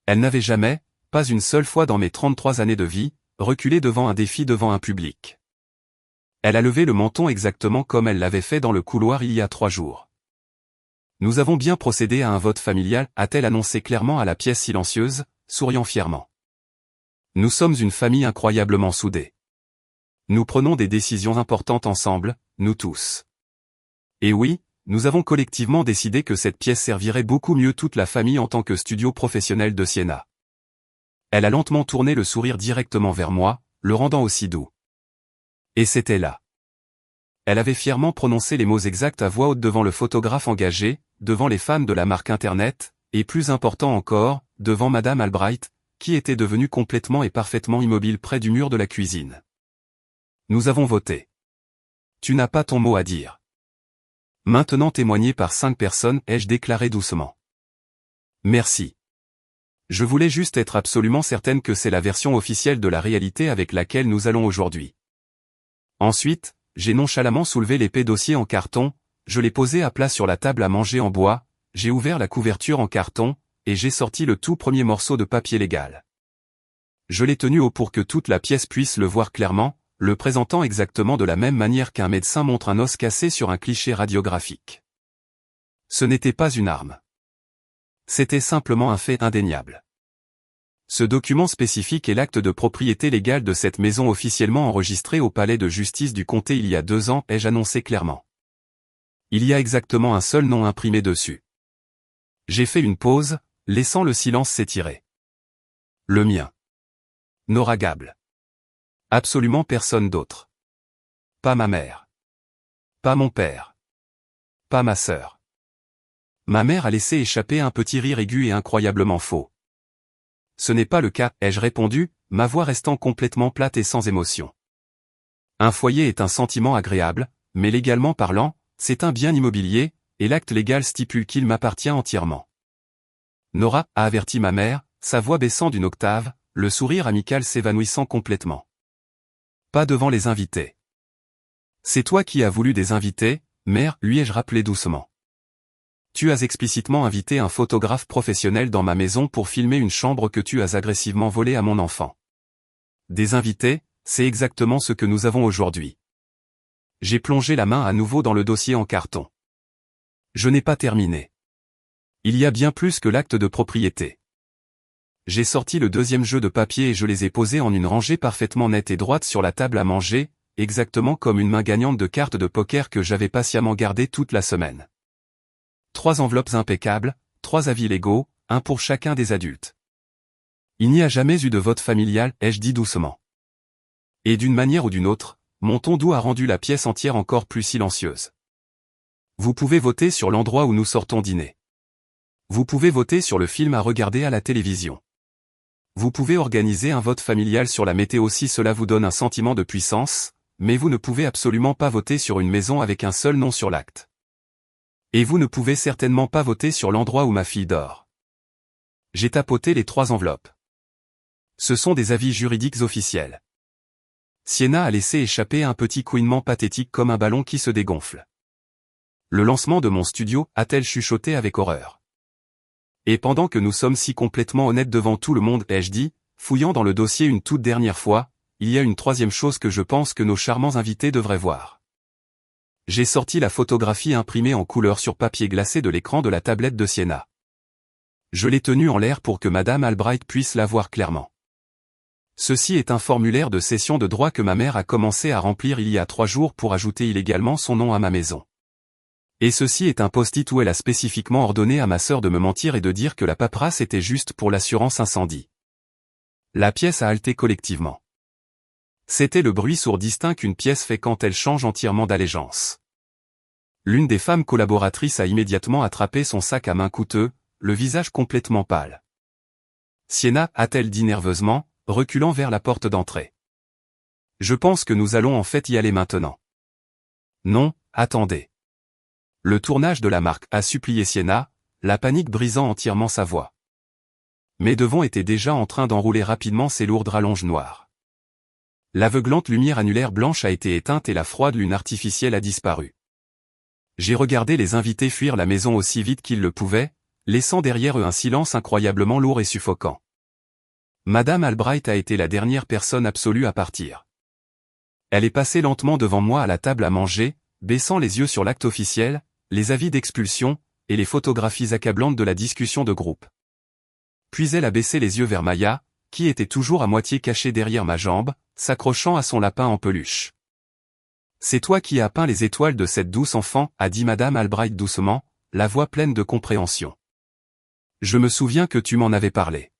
Elle n'avait jamais, pas une seule fois dans mes 33 années de vie, reculé devant un défi devant un public. Elle a levé le menton exactement comme elle l'avait fait dans le couloir il y a 3 jours. Nous avons bien procédé à un vote familial, a-t-elle annoncé clairement à la pièce silencieuse, souriant fièrement. Nous sommes une famille incroyablement soudée. Nous prenons des décisions importantes ensemble, nous tous. Et oui, nous avons collectivement décidé que cette pièce servirait beaucoup mieux toute la famille en tant que studio professionnel de Siena. Elle a lentement tourné le sourire directement vers moi, le rendant aussi doux. Et c'était là. Elle avait fièrement prononcé les mots exacts à voix haute devant le photographe engagé, devant les femmes de la marque Internet, et plus important encore, devant Madame Albright, qui était devenue complètement et parfaitement immobile près du mur de la cuisine. Nous avons voté. Tu n'as pas ton mot à dire. Maintenant témoigné par 5 personnes, ai-je déclaré doucement. Merci. Je voulais juste être absolument certaine que c'est la version officielle de la réalité avec laquelle nous allons aujourd'hui. Ensuite, j'ai nonchalamment soulevé l'épais dossier en carton, je l'ai posé à plat sur la table à manger en bois, j'ai ouvert la couverture en carton, et j'ai sorti le tout premier morceau de papier légal. Je l'ai tenu haut pour que toute la pièce puisse le voir clairement, le présentant exactement de la même manière qu'un médecin montre un os cassé sur un cliché radiographique. Ce n'était pas une arme. C'était simplement un fait indéniable. Ce document spécifique est l'acte de propriété légale de cette maison officiellement enregistrée au palais de justice du comté il y a 2 ans, ai-je annoncé clairement. Il y a exactement un seul nom imprimé dessus. J'ai fait une pause, laissant le silence s'étirer. Le mien. Nora Gable. Absolument personne d'autre. Pas ma mère. Pas mon père. Pas ma sœur. Ma mère a laissé échapper un petit rire aigu et incroyablement faux. Ce n'est pas le cas, ai-je répondu, ma voix restant complètement plate et sans émotion. Un foyer est un sentiment agréable, mais légalement parlant, c'est un bien immobilier, et l'acte légal stipule qu'il m'appartient entièrement. Nora, a averti ma mère, sa voix baissant d'une octave, le sourire amical s'évanouissant complètement. Pas devant les invités. C'est toi qui as voulu des invités, mère, lui ai-je rappelé doucement. Tu as explicitement invité un photographe professionnel dans ma maison pour filmer une chambre que tu as agressivement volée à mon enfant. Des invités, c'est exactement ce que nous avons aujourd'hui. J'ai plongé la main à nouveau dans le dossier en carton. Je n'ai pas terminé. Il y a bien plus que l'acte de propriété. J'ai sorti le deuxième jeu de papier et je les ai posés en une rangée parfaitement nette et droite sur la table à manger, exactement comme une main gagnante de cartes de poker que j'avais patiemment gardée toute la semaine. 3 enveloppes impeccables, 3 avis légaux, un pour chacun des adultes. Il n'y a jamais eu de vote familial, ai-je dit doucement. Et d'une manière ou d'une autre, mon ton doux a rendu la pièce entière encore plus silencieuse. Vous pouvez voter sur l'endroit où nous sortons dîner. Vous pouvez voter sur le film à regarder à la télévision. Vous pouvez organiser un vote familial sur la météo si cela vous donne un sentiment de puissance, mais vous ne pouvez absolument pas voter sur une maison avec un seul nom sur l'acte. Et vous ne pouvez certainement pas voter sur l'endroit où ma fille dort. J'ai tapoté les 3 enveloppes. Ce sont des avis juridiques officiels. Siena a laissé échapper un petit couinement pathétique comme un ballon qui se dégonfle. Le lancement de mon studio, a-t-elle chuchoté avec horreur. Et pendant que nous sommes si complètement honnêtes devant tout le monde, ai-je dit, fouillant dans le dossier une toute dernière fois, il y a une troisième chose que je pense que nos charmants invités devraient voir. J'ai sorti la photographie imprimée en couleur sur papier glacé de l'écran de la tablette de Sienna. Je l'ai tenue en l'air pour que Madame Albright puisse la voir clairement. Ceci est un formulaire de cession de droit que ma mère a commencé à remplir il y a 3 jours pour ajouter illégalement son nom à ma maison. Et ceci est un post-it où elle a spécifiquement ordonné à ma sœur de me mentir et de dire que la paperasse était juste pour l'assurance incendie. La pièce a halté collectivement. C'était le bruit sourd distinct qu'une pièce fait quand elle change entièrement d'allégeance. L'une des femmes collaboratrices a immédiatement attrapé son sac à main coûteux, le visage complètement pâle. Sienna, a-t-elle dit nerveusement, reculant vers la porte d'entrée. Je pense que nous allons en fait y aller maintenant. Non, attendez. Le tournage de la marque a supplié Sienna, la panique brisant entièrement sa voix. Mais Devon était déjà en train d'enrouler rapidement ses lourdes rallonges noires. L'aveuglante lumière annulaire blanche a été éteinte et la froide lune artificielle a disparu. J'ai regardé les invités fuir la maison aussi vite qu'ils le pouvaient, laissant derrière eux un silence incroyablement lourd et suffocant. Madame Albright a été la dernière personne absolue à partir. Elle est passée lentement devant moi à la table à manger, baissant les yeux sur l'acte officiel, les avis d'expulsion, et les photographies accablantes de la discussion de groupe. Puis elle a baissé les yeux vers Maya, qui était toujours à moitié cachée derrière ma jambe, s'accrochant à son lapin en peluche. « C'est toi qui as peint les étoiles de cette douce enfant, a dit Madame Albright doucement, la voix pleine de compréhension. Je me souviens que tu m'en avais parlé.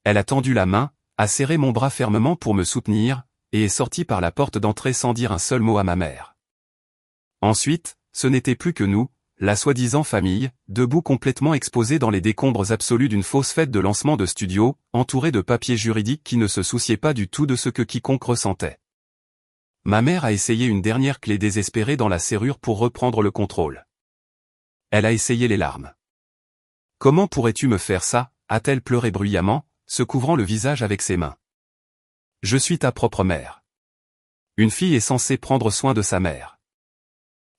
Elle a tendu la main, a serré mon bras fermement pour me soutenir, et est sortie par la porte d'entrée sans dire un seul mot à ma mère. Ensuite, ce n'était plus que nous, la soi-disant famille, debout complètement exposée dans les décombres absolus d'une fausse fête de lancement de studio, entourée de papiers juridiques qui ne se souciaient pas du tout de ce que quiconque ressentait. Ma mère a essayé une dernière clé désespérée dans la serrure pour reprendre le contrôle. Elle a essayé les larmes. « Comment pourrais-tu me faire ça ?» a-t-elle pleuré bruyamment, se couvrant le visage avec ses mains. « Je suis ta propre mère. Une fille est censée prendre soin de sa mère.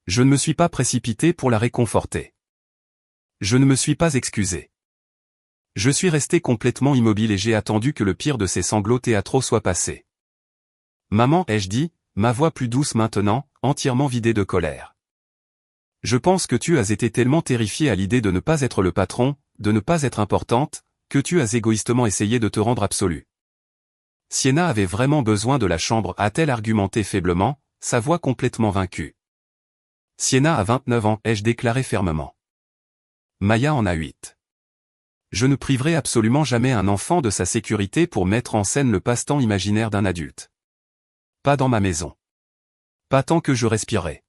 Je ne me suis pas précipité pour la réconforter. Je ne me suis pas excusé. Je suis resté complètement immobile et j'ai attendu que le pire de ces sanglots théâtraux soit passé. Maman, ai-je dit, ma voix plus douce maintenant, entièrement vidée de colère. Je pense que tu as été tellement terrifiée à l'idée de ne pas être le patron, de ne pas être importante, que tu as égoïstement essayé de te rendre absolue. Sienna avait vraiment besoin de la chambre, a-t-elle argumenté faiblement, sa voix complètement vaincue. Sienna a 29 ans, ai-je déclaré fermement. Maya en a 8. Je ne priverai absolument jamais un enfant de sa sécurité pour mettre en scène le passe-temps imaginaire d'un adulte. Pas dans ma maison. Pas tant que je respirerai.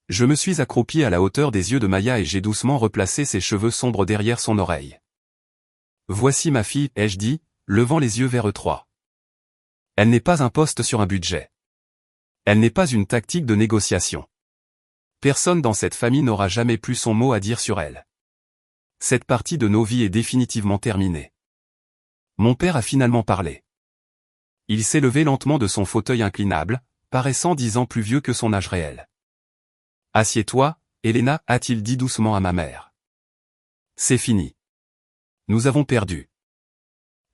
Je me suis accroupi à la hauteur des yeux de Maya et j'ai doucement replacé ses cheveux sombres derrière son oreille. Voici ma fille, ai-je dit, levant les yeux vers eux trois. Elle n'est pas un poste sur un budget. Elle n'est pas une tactique de négociation. Personne dans cette famille n'aura jamais plus son mot à dire sur elle. Cette partie de nos vies est définitivement terminée. Mon père a finalement parlé. Il s'est levé lentement de son fauteuil inclinable, paraissant 10 ans plus vieux que son âge réel. « Assieds-toi, Elena, a-t-il dit doucement à ma mère. C'est fini. Nous avons perdu. »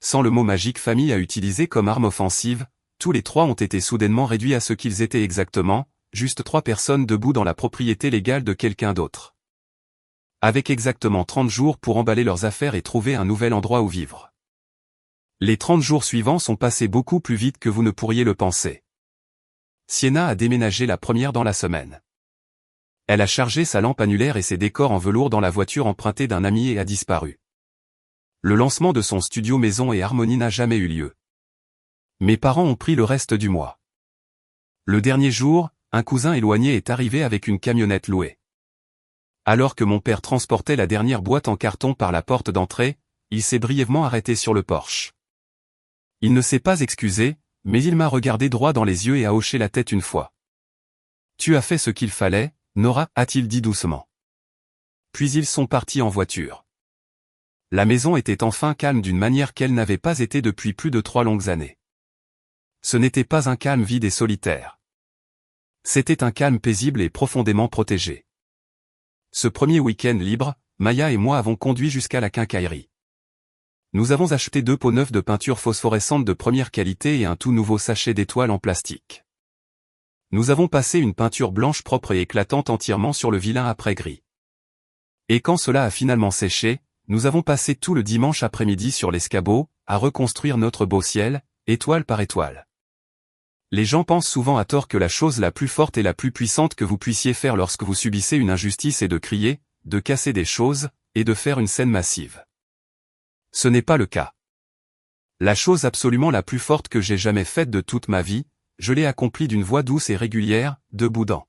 Sans le mot magique famille à utiliser comme arme offensive, tous les trois ont été soudainement réduits à ce qu'ils étaient exactement, juste 3 personnes debout dans la propriété légale de quelqu'un d'autre. Avec exactement 30 jours pour emballer leurs affaires et trouver un nouvel endroit où vivre. Les 30 jours suivants sont passés beaucoup plus vite que vous ne pourriez le penser. Sienna a déménagé la première dans la semaine. Elle a chargé sa lampe annulaire et ses décors en velours dans la voiture empruntée d'un ami et a disparu. Le lancement de son studio maison et harmonie n'a jamais eu lieu. Mes parents ont pris le reste du mois. Le dernier jour, un cousin éloigné est arrivé avec une camionnette louée. Alors que mon père transportait la dernière boîte en carton par la porte d'entrée, il s'est brièvement arrêté sur le porche. Il ne s'est pas excusé, mais il m'a regardé droit dans les yeux et a hoché la tête une fois. « Tu as fait ce qu'il fallait, Nora, a-t-il dit doucement. Puis ils sont partis en voiture. La maison était enfin calme d'une manière qu'elle n'avait pas été depuis plus de 3 longues années. Ce n'était pas un calme vide et solitaire. C'était un calme paisible et profondément protégé. Ce premier week-end libre, Maya et moi avons conduit jusqu'à la quincaillerie. Nous avons acheté 2 pots neufs de peinture phosphorescente de première qualité et un tout nouveau sachet d'étoiles en plastique. Nous avons passé une peinture blanche propre et éclatante entièrement sur le vilain après-gris. Et quand cela a finalement séché, nous avons passé tout le dimanche après-midi sur l'escabeau, à reconstruire notre beau ciel, étoile par étoile. Les gens pensent souvent à tort que la chose la plus forte et la plus puissante que vous puissiez faire lorsque vous subissez une injustice est de crier, de casser des choses, et de faire une scène massive. Ce n'est pas le cas. La chose absolument la plus forte que j'ai jamais faite de toute ma vie, je l'ai accomplie d'une voix douce et régulière, de boudin.